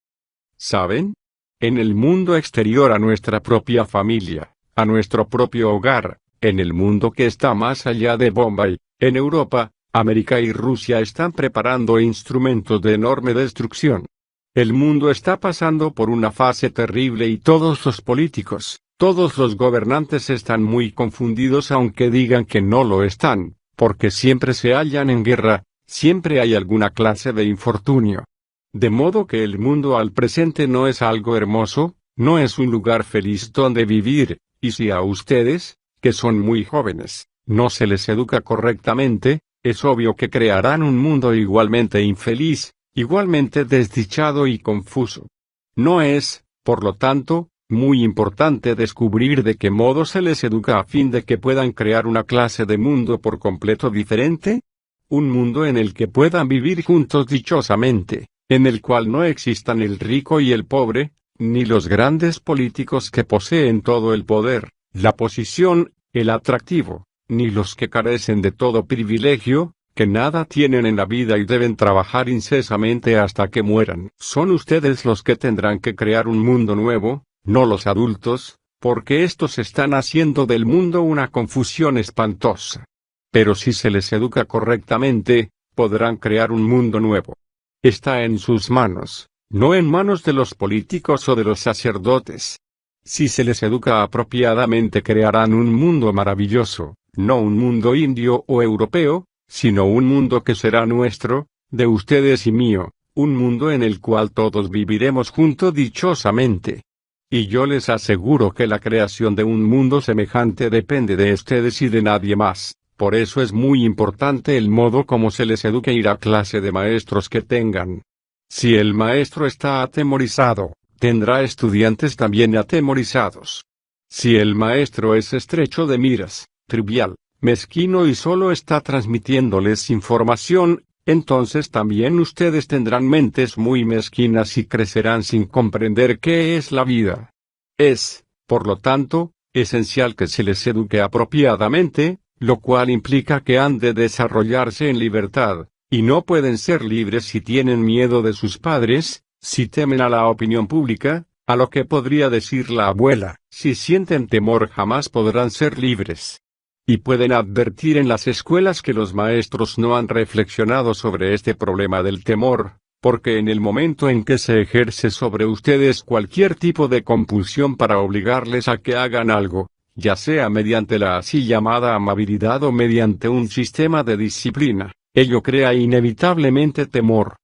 ¿Saben? En el mundo exterior a nuestra propia familia, a nuestro propio hogar, en el mundo que está más allá de Bombay, en Europa, América y Rusia están preparando instrumentos de enorme destrucción. El mundo está pasando por una fase terrible y todos los políticos, todos los gobernantes están muy confundidos aunque digan que no lo están, porque siempre se hallan en guerra, siempre hay alguna clase de infortunio. De modo que el mundo al presente no es algo hermoso, no es un lugar feliz donde vivir, y si a ustedes, que son muy jóvenes, no se les educa correctamente, es obvio que crearán un mundo igualmente infeliz, igualmente desdichado y confuso. No es, por lo tanto, muy importante descubrir de qué modo se les educa a fin de que puedan crear una clase de mundo por completo diferente. Un mundo en el que puedan vivir juntos dichosamente, en el cual no existan el rico y el pobre, ni los grandes políticos que poseen todo el poder, la posición, el atractivo, ni los que carecen de todo privilegio, que nada tienen en la vida y deben trabajar incesante hasta que mueran. Son ustedes los que tendrán que crear un mundo nuevo, no los adultos, porque estos están haciendo del mundo una confusión espantosa. Pero si se les educa correctamente, podrán crear un mundo nuevo. Está en sus manos, no en manos de los políticos o de los sacerdotes. Si se les educa apropiadamente, crearán un mundo maravilloso, no un mundo indio o europeo, sino un mundo que será nuestro, de ustedes y mío, un mundo en el cual todos viviremos juntos dichosamente. Y yo les aseguro que la creación de un mundo semejante depende de ustedes y de nadie más. Por eso es muy importante el modo como se les eduque y la clase de maestros que tengan. Si el maestro está atemorizado, tendrá estudiantes también atemorizados. Si el maestro es estrecho de miras, trivial, mezquino y solo está transmitiéndoles información, entonces también ustedes tendrán mentes muy mezquinas y crecerán sin comprender qué es la vida. Es, por lo tanto, esencial que se les eduque apropiadamente, lo cual implica que han de desarrollarse en libertad, y no pueden ser libres si tienen miedo de sus padres, si temen a la opinión pública, a lo que podría decir la abuela. Si sienten temor jamás podrán ser libres. Y pueden advertir en las escuelas que los maestros no han reflexionado sobre este problema del temor, porque en el momento en que se ejerce sobre ustedes cualquier tipo de compulsión para obligarles a que hagan algo, ya sea mediante la así llamada amabilidad o mediante un sistema de disciplina, ello crea inevitablemente temor.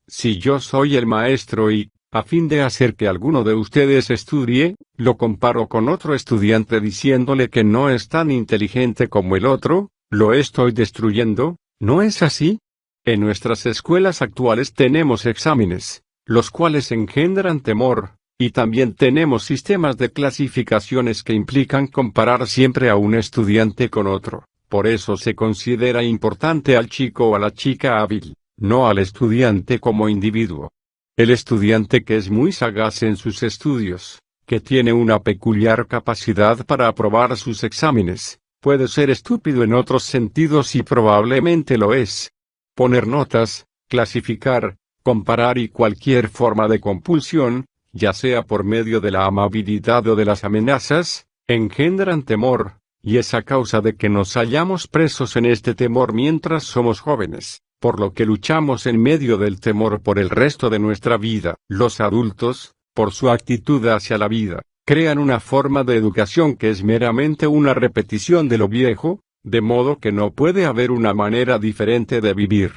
Si yo soy el maestro y, a fin de hacer que alguno de ustedes estudie, lo comparo con otro estudiante diciéndole que no es tan inteligente como el otro, lo estoy destruyendo, ¿no es así? En nuestras escuelas actuales tenemos exámenes, los cuales engendran temor, y también tenemos sistemas de clasificaciones que implican comparar siempre a un estudiante con otro. Por eso se considera importante al chico o a la chica hábil, no al estudiante como individuo. El estudiante que es muy sagaz en sus estudios, que tiene una peculiar capacidad para aprobar sus exámenes, puede ser estúpido en otros sentidos y probablemente lo es. Poner notas, clasificar, comparar y cualquier forma de compulsión, ya sea por medio de la amabilidad o de las amenazas, engendran temor, y es a causa de que nos hallamos presos en este temor mientras somos jóvenes, por lo que luchamos en medio del temor por el resto de nuestra vida. Los adultos, por su actitud hacia la vida, crean una forma de educación que es meramente una repetición de lo viejo, de modo que no puede haber una manera diferente de vivir.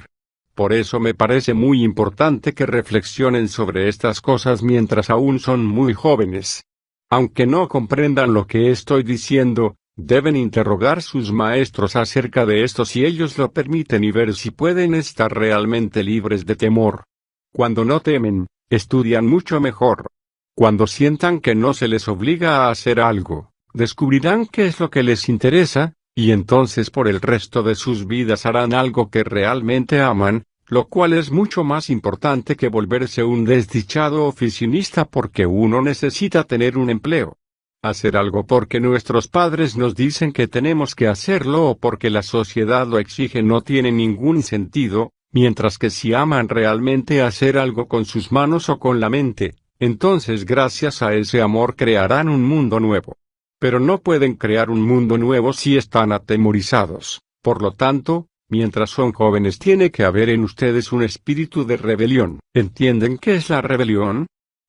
Por eso me parece muy importante que reflexionen sobre estas cosas mientras aún son muy jóvenes. Aunque no comprendan lo que estoy diciendo, deben interrogar sus maestros acerca de esto si ellos lo permiten y ver si pueden estar realmente libres de temor. Cuando no temen, estudian mucho mejor. Cuando sientan que no se les obliga a hacer algo, descubrirán qué es lo que les interesa, y entonces por el resto de sus vidas harán algo que realmente aman, lo cual es mucho más importante que volverse un desdichado oficinista porque uno necesita tener un empleo. Hacer algo porque nuestros padres nos dicen que tenemos que hacerlo o porque la sociedad lo exige no tiene ningún sentido, mientras que si aman realmente hacer algo con sus manos o con la mente, entonces gracias a ese amor crearán un mundo nuevo. Pero no pueden crear un mundo nuevo si están atemorizados. Por lo tanto, mientras son jóvenes tiene que haber en ustedes un espíritu de rebelión. ¿Entienden qué es la rebelión?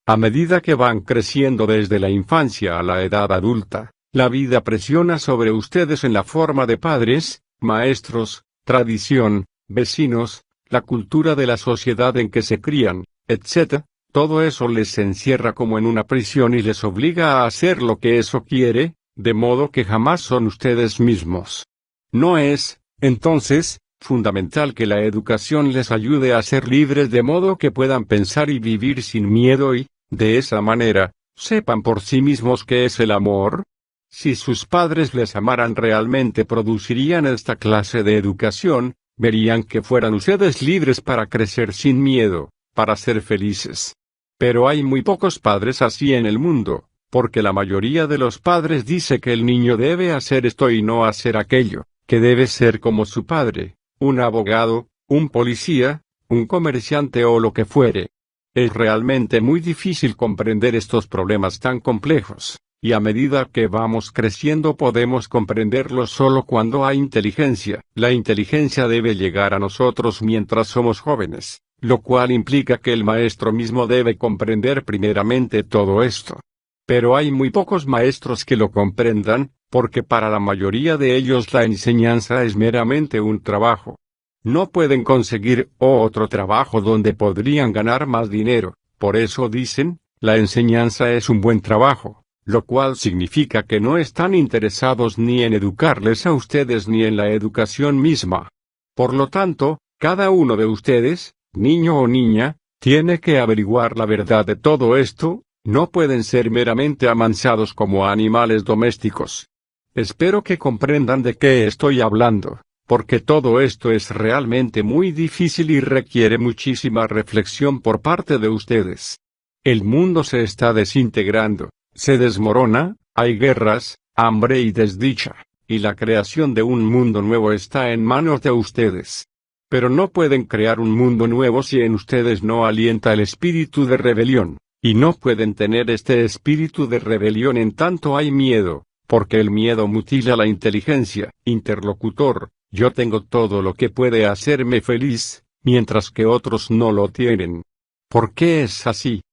A medida que van creciendo desde la infancia a la edad adulta, la vida presiona sobre ustedes en la forma de padres, maestros, tradición, vecinos, la cultura de la sociedad en que se crían, etc. Todo eso les encierra como en una prisión y les obliga a hacer lo que eso quiere, de modo que jamás son ustedes mismos. No es, entonces, fundamental que la educación les ayude a ser libres de modo que puedan pensar y vivir sin miedo y, de esa manera, Sepan por sí mismos qué es el amor. Si sus padres les amaran realmente, producirían esta clase de educación, verían que fueran ustedes libres para crecer sin miedo, para ser felices. Pero hay muy pocos padres así en el mundo, porque la mayoría de los padres dice que el niño debe hacer esto y no hacer aquello, que debe ser como su padre, un abogado, un policía, un comerciante o lo que fuere. Es realmente muy difícil comprender estos problemas tan complejos, y a medida que vamos creciendo podemos comprenderlos solo cuando hay inteligencia. La inteligencia debe llegar a nosotros mientras somos jóvenes, lo cual implica que el maestro mismo debe comprender primeramente todo esto. Pero hay muy pocos maestros que lo comprendan, porque para la mayoría de ellos la enseñanza es meramente un trabajo. No pueden conseguir otro trabajo donde podrían ganar más dinero, por eso dicen, la enseñanza es un buen trabajo, lo cual significa que no están interesados ni en educarles a ustedes ni en la educación misma. Por lo tanto, cada uno de ustedes, niño o niña, tiene que averiguar la verdad de todo esto. No pueden ser meramente amansados como animales domésticos. Espero que comprendan de qué estoy hablando, porque todo esto es realmente muy difícil y requiere muchísima reflexión por parte de ustedes. El mundo se está desintegrando, se desmorona, hay guerras, hambre y desdicha, y la creación de un mundo nuevo está en manos de ustedes. Pero no pueden crear un mundo nuevo si en ustedes no alienta el espíritu de rebelión. Y no pueden tener este espíritu de rebelión en tanto hay miedo, porque el miedo mutila la inteligencia. Interlocutor, yo tengo todo lo que puede hacerme feliz, mientras que otros no lo tienen. ¿Por qué es así?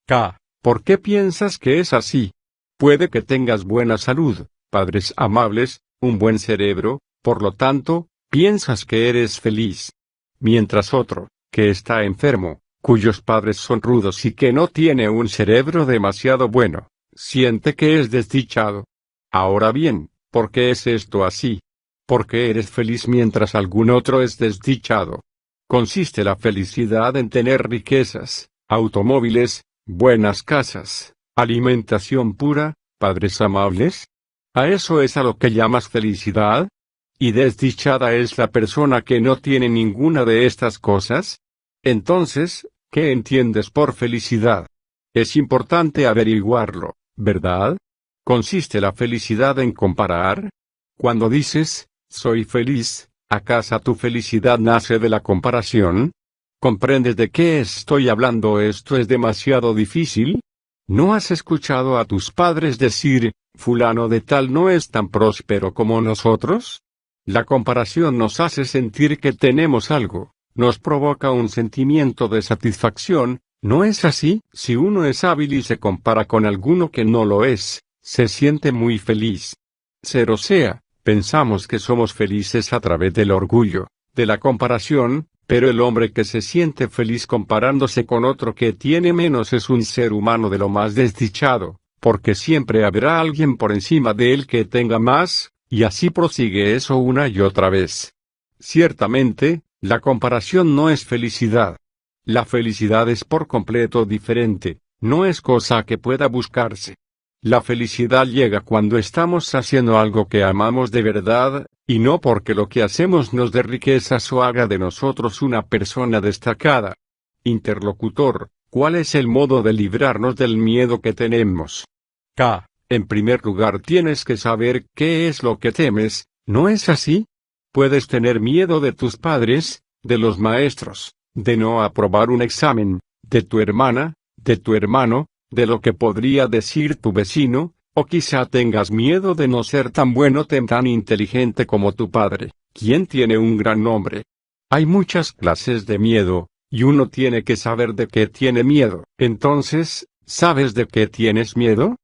K. ¿Por qué piensas que es así? Puede que tengas buena salud, padres amables, un buen cerebro, por lo tanto, piensas que eres feliz. Mientras otro, que está enfermo, cuyos padres son rudos y que no tiene un cerebro demasiado bueno, siente que es desdichado. Ahora bien, ¿por qué es esto así? ¿Por qué eres feliz mientras algún otro es desdichado? ¿Consiste la felicidad en tener riquezas, automóviles, buenas casas, alimentación pura, padres amables? ¿A eso es a lo que llamas felicidad? ¿Y desdichada es la persona que no tiene ninguna de estas cosas? Entonces, ¿qué entiendes por felicidad? Es importante averiguarlo, ¿verdad? ¿Consiste la felicidad en comparar? Cuando dices, soy feliz, ¿acaso tu felicidad nace de la comparación? ¿Comprendes de qué estoy hablando? ¿Esto es demasiado difícil? ¿No has escuchado a tus padres decir, fulano de tal no es tan próspero como nosotros? La comparación nos hace sentir que tenemos algo. Nos provoca un sentimiento de satisfacción, ¿no es así? Si uno es hábil y se compara con alguno que no lo es, se siente muy feliz. O sea, pensamos que somos felices a través del orgullo, de la comparación, pero el hombre que se siente feliz comparándose con otro que tiene menos es un ser humano de lo más desdichado, porque siempre habrá alguien por encima de él que tenga más, y así prosigue eso una y otra vez. Ciertamente, la comparación no es felicidad. La felicidad es por completo diferente, no es cosa que pueda buscarse. La felicidad llega cuando estamos haciendo algo que amamos de verdad, y no porque lo que hacemos nos dé riquezas o haga de nosotros una persona destacada. Interlocutor, ¿cuál es el modo de librarnos del miedo que tenemos? K. En primer lugar tienes que saber qué es lo que temes, ¿no es así? Puedes tener miedo de tus padres, de los maestros, de no aprobar un examen, de tu hermana, de tu hermano, de lo que podría decir tu vecino, o quizá tengas miedo de no ser tan bueno, tan inteligente como tu padre, quien tiene un gran nombre. Hay muchas clases de miedo, y uno tiene que saber de qué tiene miedo. Entonces, ¿sabes de qué tienes miedo?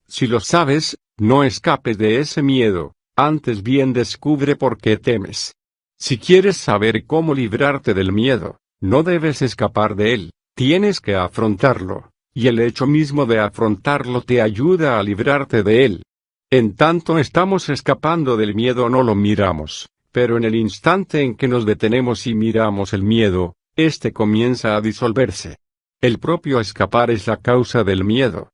Si lo sabes, no escapes de ese miedo. Antes bien descubre por qué temes. Si quieres saber cómo librarte del miedo, no debes escapar de él, tienes que afrontarlo, y el hecho mismo de afrontarlo te ayuda a librarte de él. En tanto estamos escapando del miedo no lo miramos, pero en el instante en que nos detenemos y miramos el miedo, este comienza a disolverse. El propio escapar es la causa del miedo.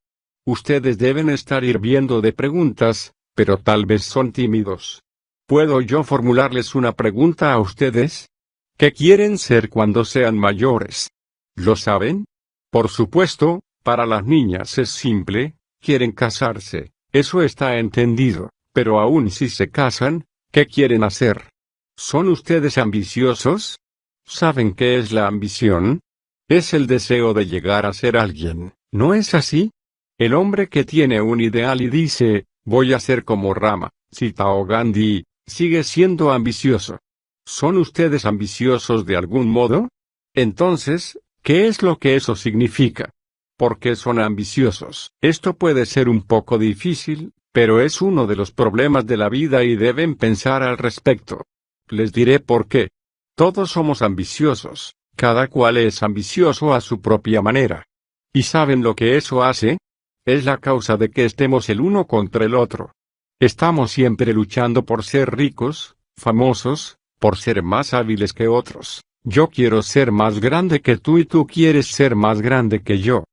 Ustedes deben estar hirviendo de preguntas, pero tal vez son tímidos. ¿Puedo yo formularles una pregunta a ustedes? ¿Qué quieren ser cuando sean mayores? ¿Lo saben? Por supuesto, para las niñas es simple, quieren casarse, eso está entendido, pero aún si se casan, ¿qué quieren hacer? ¿Son ustedes ambiciosos? ¿Saben qué es la ambición? Es el deseo de llegar a ser alguien, ¿no es así? El hombre que tiene un ideal y dice, voy a ser como Rama, Sita o Gandhi, sigue siendo ambicioso. ¿Son ustedes ambiciosos de algún modo? Entonces, ¿qué es lo que eso significa? ¿Por qué son ambiciosos? Esto puede ser un poco difícil, pero es uno de los problemas de la vida y deben pensar al respecto. Les diré por qué. Todos somos ambiciosos, cada cual es ambicioso a su propia manera. ¿Y saben lo que eso hace? Es la causa de que estemos el uno contra el otro. Estamos siempre luchando por ser ricos, famosos, por ser más hábiles que otros. Yo quiero ser más grande que tú y tú quieres ser más grande que yo.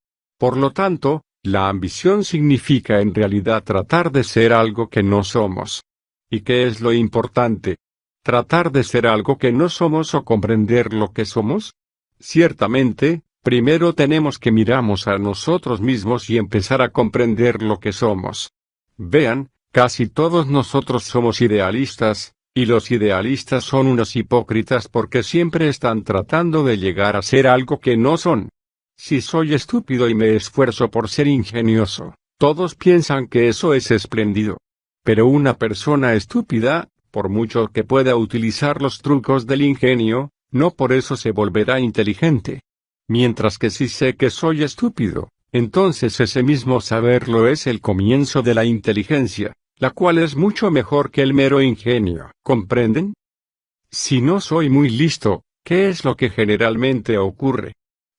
Por lo tanto, la ambición significa en realidad tratar de ser algo que no somos. ¿Y qué es lo importante? ¿Tratar de ser algo que no somos o comprender lo que somos? Ciertamente, primero tenemos que mirarnos a nosotros mismos y empezar a comprender lo que somos. Vean, casi todos nosotros somos idealistas, y los idealistas son unos hipócritas porque siempre están tratando de llegar a ser algo que no son. Si soy estúpido y me esfuerzo por ser ingenioso, todos piensan que eso es espléndido. Pero una persona estúpida, por mucho que pueda utilizar los trucos del ingenio, no por eso se volverá inteligente. Mientras que si sé que soy estúpido, entonces ese mismo saberlo es el comienzo de la inteligencia, la cual es mucho mejor que el mero ingenio. ¿Comprenden? Si no soy muy listo, ¿qué es lo que generalmente ocurre?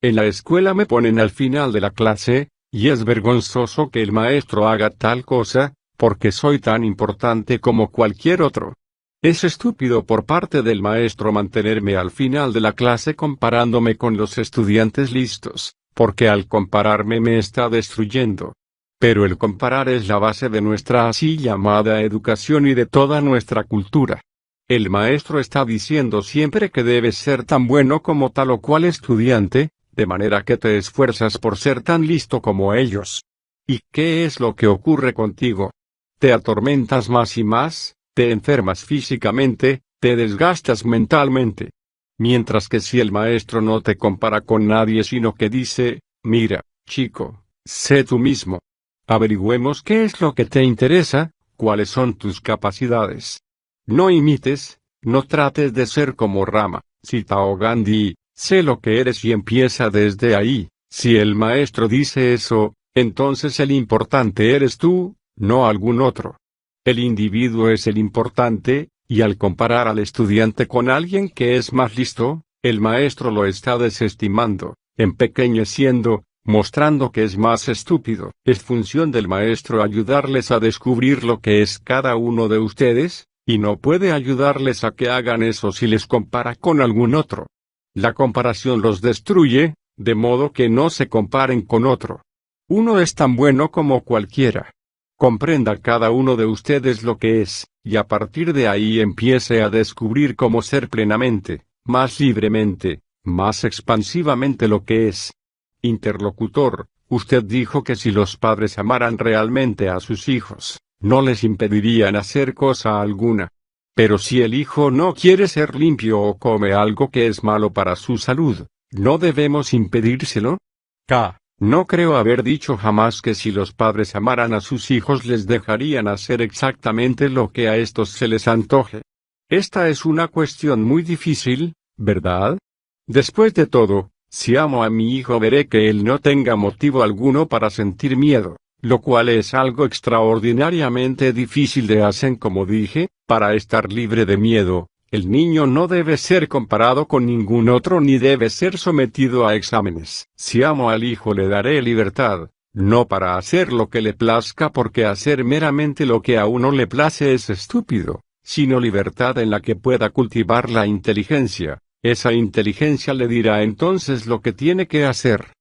En la escuela me ponen al final de la clase, y es vergonzoso que el maestro haga tal cosa, porque soy tan importante como cualquier otro. Es estúpido por parte del maestro mantenerme al final de la clase comparándome con los estudiantes listos, porque al compararme me está destruyendo. Pero el comparar es la base de nuestra así llamada educación y de toda nuestra cultura. El maestro está diciendo siempre que debes ser tan bueno como tal o cual estudiante, de manera que te esfuerzas por ser tan listo como ellos. ¿Y qué es lo que ocurre contigo? Te atormentas más y más, te enfermas físicamente, te desgastas mentalmente. Mientras que si el maestro no te compara con nadie sino que dice, mira, chico, sé tú mismo. Averigüemos qué es lo que te interesa, cuáles son tus capacidades. No imites, no trates de ser como Rama, Sita o Gandhi, sé lo que eres y empieza desde ahí. Si el maestro dice eso, entonces el importante eres tú, no algún otro. El individuo es el importante, y al comparar al estudiante con alguien que es más listo, el maestro lo está desestimando, empequeñeciendo, mostrando que es más estúpido. Es función del maestro ayudarles a descubrir lo que es cada uno de ustedes, y no puede ayudarles a que hagan eso si les compara con algún otro. La comparación los destruye, de modo que no se comparen con otro. Uno es tan bueno como cualquiera. Comprenda cada uno de ustedes lo que es, y a partir de ahí empiece a descubrir cómo ser plenamente, más libremente, más expansivamente lo que es. Interlocutor, usted dijo que si los padres amaran realmente a sus hijos, no les impedirían hacer cosa alguna. Pero si el hijo no quiere ser limpio o come algo que es malo para su salud, ¿no debemos impedírselo? K. No creo haber dicho jamás que si los padres amaran a sus hijos les dejarían hacer exactamente lo que a estos se les antoje. Esta es una cuestión muy difícil, ¿verdad? Después de todo, si amo a mi hijo veré que él no tenga motivo alguno para sentir miedo, lo cual es algo extraordinariamente difícil de hacer como dije, para estar libre de miedo. El niño no debe ser comparado con ningún otro ni debe ser sometido a exámenes. Si amo al hijo le daré libertad, no para hacer lo que le plazca porque hacer meramente lo que a uno le place es estúpido, sino libertad en la que pueda cultivar la inteligencia. Esa inteligencia le dirá entonces lo que tiene que hacer.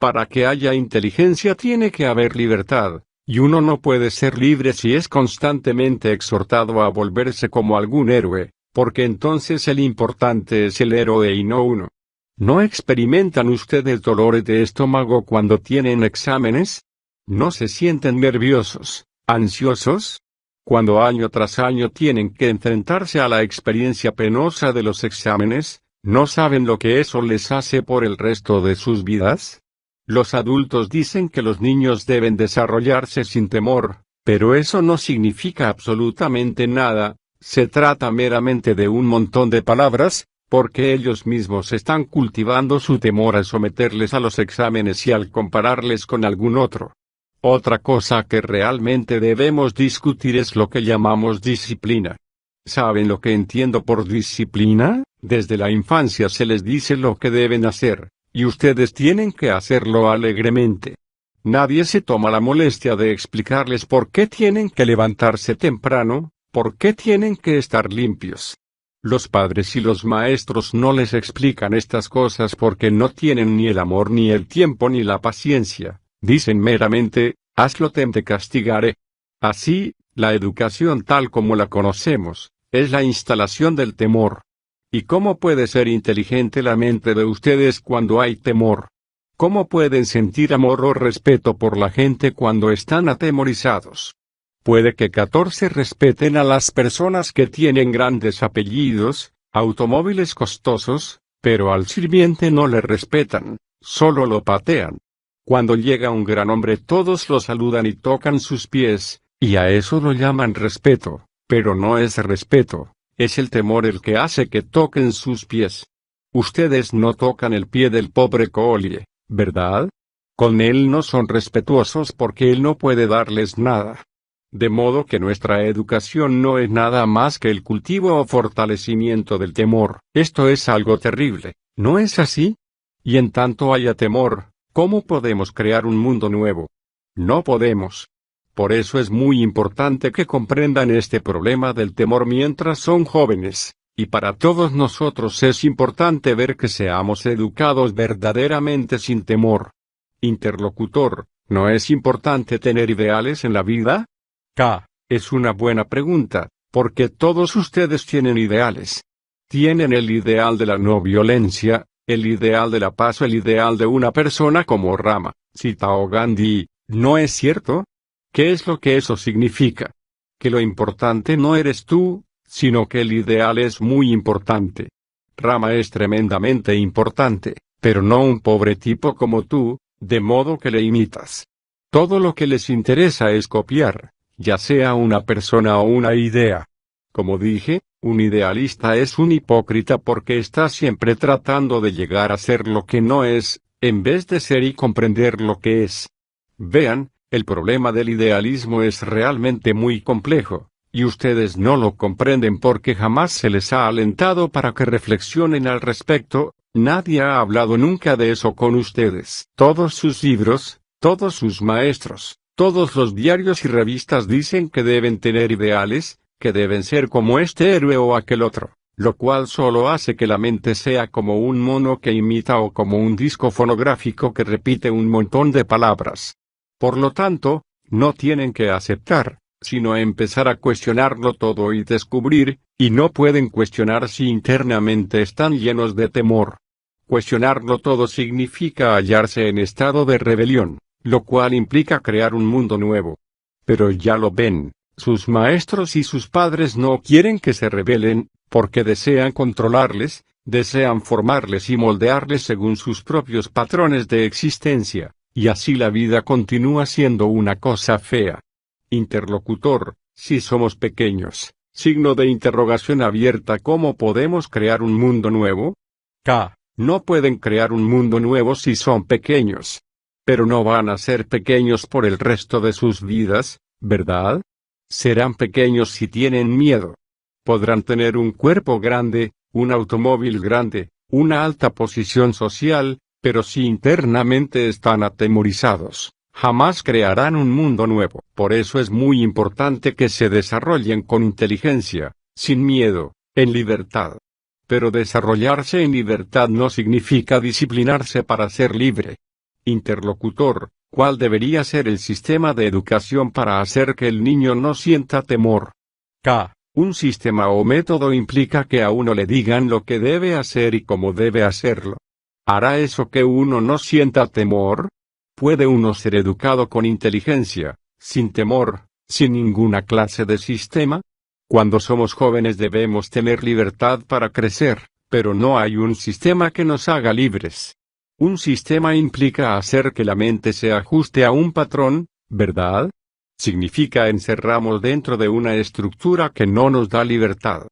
Para que haya inteligencia tiene que haber libertad, y uno no puede ser libre si es constantemente exhortado a volverse como algún héroe, porque entonces el importante es el héroe y no uno. ¿No experimentan ustedes dolores de estómago cuando tienen exámenes? ¿No se sienten nerviosos, ansiosos? Cuando año tras año tienen que enfrentarse a la experiencia penosa de los exámenes, ¿no saben lo que eso les hace por el resto de sus vidas? Los adultos dicen que los niños deben desarrollarse sin temor, pero eso no significa absolutamente nada, se trata meramente de un montón de palabras, porque ellos mismos están cultivando su temor al someterles a los exámenes y al compararles con algún otro. Otra cosa que realmente debemos discutir es lo que llamamos disciplina. ¿Saben lo que entiendo por disciplina? Desde la infancia se les dice lo que deben hacer, y ustedes tienen que hacerlo alegremente. Nadie se toma la molestia de explicarles por qué tienen que levantarse temprano, por qué tienen que estar limpios. Los padres y los maestros no les explican estas cosas porque no tienen ni el amor ni el tiempo ni la paciencia. Dicen meramente, hazlo, te castigaré. Así, la educación tal como la conocemos, es la instalación del temor. ¿Y cómo puede ser inteligente la mente de ustedes cuando hay temor? ¿Cómo pueden sentir amor o respeto por la gente cuando están atemorizados? Puede que 14 respeten a las personas que tienen grandes apellidos, automóviles costosos, pero al sirviente no le respetan, solo lo patean. Cuando llega un gran hombre todos lo saludan y tocan sus pies, y a eso lo llaman respeto, pero no es respeto, es el temor el que hace que toquen sus pies. Ustedes no tocan el pie del pobre Collie, ¿verdad? Con él no son respetuosos porque él no puede darles nada. De modo que nuestra educación no es nada más que el cultivo o fortalecimiento del temor. Esto es algo terrible, ¿no es así? Y en tanto haya temor, ¿cómo podemos crear un mundo nuevo? No podemos. Por eso es muy importante que comprendan este problema del temor mientras son jóvenes, y para todos nosotros es importante ver que seamos educados verdaderamente sin temor. Interlocutor, ¿no es importante tener ideales en la vida? Es una buena pregunta, porque todos ustedes tienen ideales. Tienen el ideal de la no violencia, el ideal de la paz o el ideal de una persona como Rama, Sita o Gandhi, ¿no es cierto? ¿Qué es lo que eso significa? Que lo importante no eres tú, sino que el ideal es muy importante. Rama es tremendamente importante, pero no un pobre tipo como tú, de modo que le imitas. Todo lo que les interesa es copiar, ya sea una persona o una idea. Como dije, un idealista es un hipócrita porque está siempre tratando de llegar a ser lo que no es, en vez de ser y comprender lo que es. Vean, el problema del idealismo es realmente muy complejo, y ustedes no lo comprenden porque jamás se les ha alentado para que reflexionen al respecto. Nadie ha hablado nunca de eso con ustedes. Todos sus libros, todos sus maestros, todos los diarios y revistas dicen que deben tener ideales, que deben ser como este héroe o aquel otro, lo cual solo hace que la mente sea como un mono que imita o como un disco fonográfico que repite un montón de palabras. Por lo tanto, no tienen que aceptar, sino empezar a cuestionarlo todo y descubrir, y no pueden cuestionar si internamente están llenos de temor. Cuestionarlo todo significa hallarse en estado de rebelión, lo cual implica crear un mundo nuevo. Pero ya lo ven, sus maestros y sus padres no quieren que se rebelen, porque desean controlarles, desean formarles y moldearles según sus propios patrones de existencia, y así la vida continúa siendo una cosa fea. Interlocutor, si somos pequeños, signo de interrogación abierta, ¿cómo podemos crear un mundo nuevo? No pueden crear un mundo nuevo si son pequeños. Pero no van a ser pequeños por el resto de sus vidas, ¿verdad? Serán pequeños si tienen miedo. Podrán tener un cuerpo grande, un automóvil grande, una alta posición social, pero si internamente están atemorizados, jamás crearán un mundo nuevo. Por eso es muy importante que se desarrollen con inteligencia, sin miedo, en libertad. Pero desarrollarse en libertad no significa disciplinarse para ser libre. Interlocutor: ¿cuál debería ser el sistema de educación para hacer que el niño no sienta temor? K. Un sistema o método implica que a uno le digan lo que debe hacer y cómo debe hacerlo. ¿Hará eso que uno no sienta temor? ¿Puede uno ser educado con inteligencia, sin temor, sin ninguna clase de sistema? Cuando somos jóvenes debemos tener libertad para crecer, pero no hay un sistema que nos haga libres. Un sistema implica hacer que la mente se ajuste a un patrón, ¿verdad? Significa encerramos dentro de una estructura que no nos da libertad.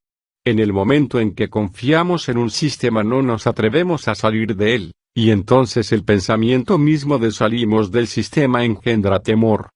En el momento en que confiamos en un sistema no nos atrevemos a salir de él, y entonces el pensamiento mismo de salimos del sistema engendra temor.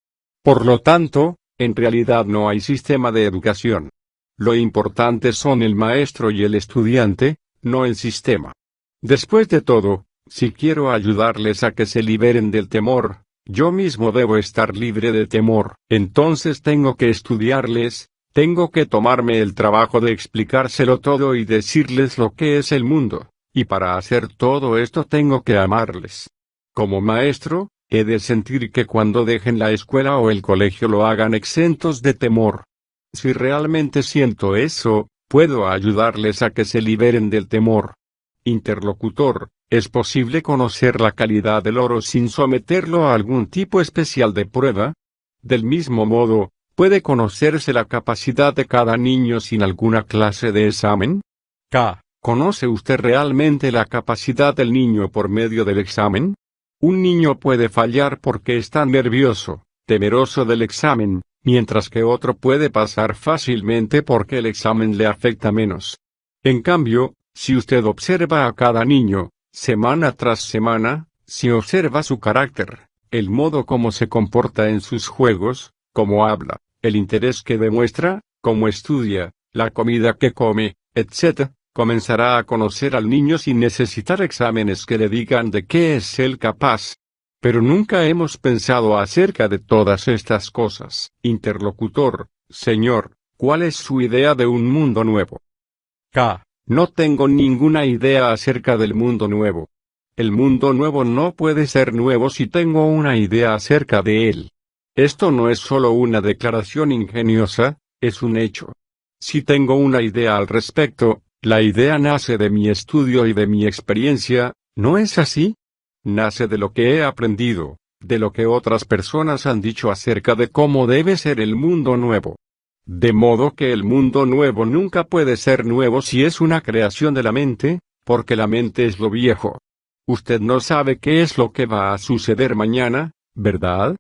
Por lo tanto, en realidad no hay sistema de educación. Lo importante son el maestro y el estudiante, no el sistema. Después de todo, si quiero ayudarles a que se liberen del temor, yo mismo debo estar libre de temor. Entonces tengo que estudiarles, tengo que tomarme el trabajo de explicárselo todo y decirles lo que es el mundo, y para hacer todo esto tengo que amarles. Como maestro, he de sentir que cuando dejen la escuela o el colegio lo hagan exentos de temor. Si realmente siento eso, puedo ayudarles a que se liberen del temor. Interlocutor: ¿es posible conocer la calidad del oro sin someterlo a algún tipo especial de prueba? Del mismo modo, ¿puede conocerse la capacidad de cada niño sin alguna clase de examen? K. ¿Conoce usted realmente la capacidad del niño por medio del examen? Un niño puede fallar porque está nervioso, temeroso del examen, mientras que otro puede pasar fácilmente porque el examen le afecta menos. En cambio, si usted observa a cada niño, semana tras semana, si observa su carácter, el modo como se comporta en sus juegos, cómo habla, el interés que demuestra, cómo estudia, la comida que come, etc., comenzará a conocer al niño sin necesitar exámenes que le digan de qué es él capaz. Pero nunca hemos pensado acerca de todas estas cosas. Interlocutor: Señor, ¿cuál es su idea de un mundo nuevo? K. No tengo ninguna idea acerca del mundo nuevo. El mundo nuevo no puede ser nuevo si tengo una idea acerca de él. Esto no es solo una declaración ingeniosa, es un hecho. Si tengo una idea al respecto, la idea nace de mi estudio y de mi experiencia, ¿no es así? Nace de lo que he aprendido, de lo que otras personas han dicho acerca de cómo debe ser el mundo nuevo. De modo que el mundo nuevo nunca puede ser nuevo si es una creación de la mente, porque la mente es lo viejo. Usted no sabe qué es lo que va a suceder mañana, ¿verdad?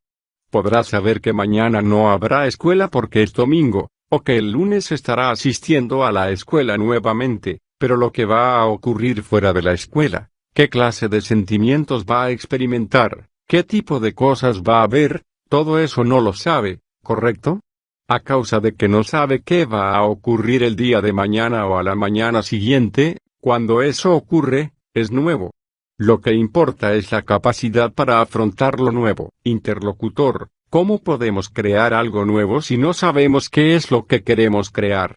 Podrá saber que mañana no habrá escuela porque es domingo, o que el lunes estará asistiendo a la escuela nuevamente, pero lo que va a ocurrir fuera de la escuela, qué clase de sentimientos va a experimentar, qué tipo de cosas va a ver, todo eso no lo sabe, ¿correcto? A causa de que no sabe qué va a ocurrir el día de mañana o a la mañana siguiente, cuando eso ocurre, es nuevo. Lo que importa es la capacidad para afrontar lo nuevo. Interlocutor: ¿cómo podemos crear algo nuevo si no sabemos qué es lo que queremos crear?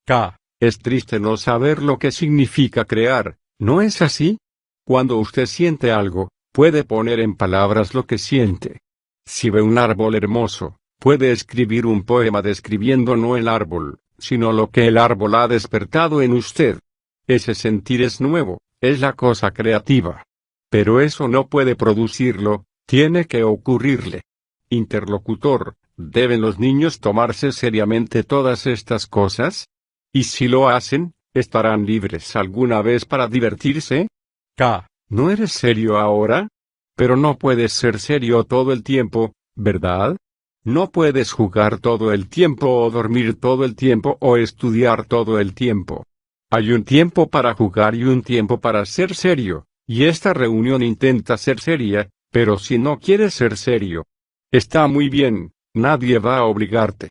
K. Es triste no saber lo que significa crear, ¿no es así? Cuando usted siente algo, puede poner en palabras lo que siente. Si ve un árbol hermoso, puede escribir un poema describiendo no el árbol, sino lo que el árbol ha despertado en usted. Ese sentir es nuevo, es la cosa creativa. Pero eso no puede producirlo, tiene que ocurrirle. Interlocutor: ¿deben los niños tomarse seriamente todas estas cosas? Y si lo hacen, ¿estarán libres alguna vez para divertirse? K. ¿No eres serio ahora? Pero no puedes ser serio todo el tiempo, ¿verdad? No puedes jugar todo el tiempo o dormir todo el tiempo o estudiar todo el tiempo. Hay un tiempo para jugar y un tiempo para ser serio, y esta reunión intenta ser seria, pero si no quieres ser serio, está muy bien, nadie va a obligarte.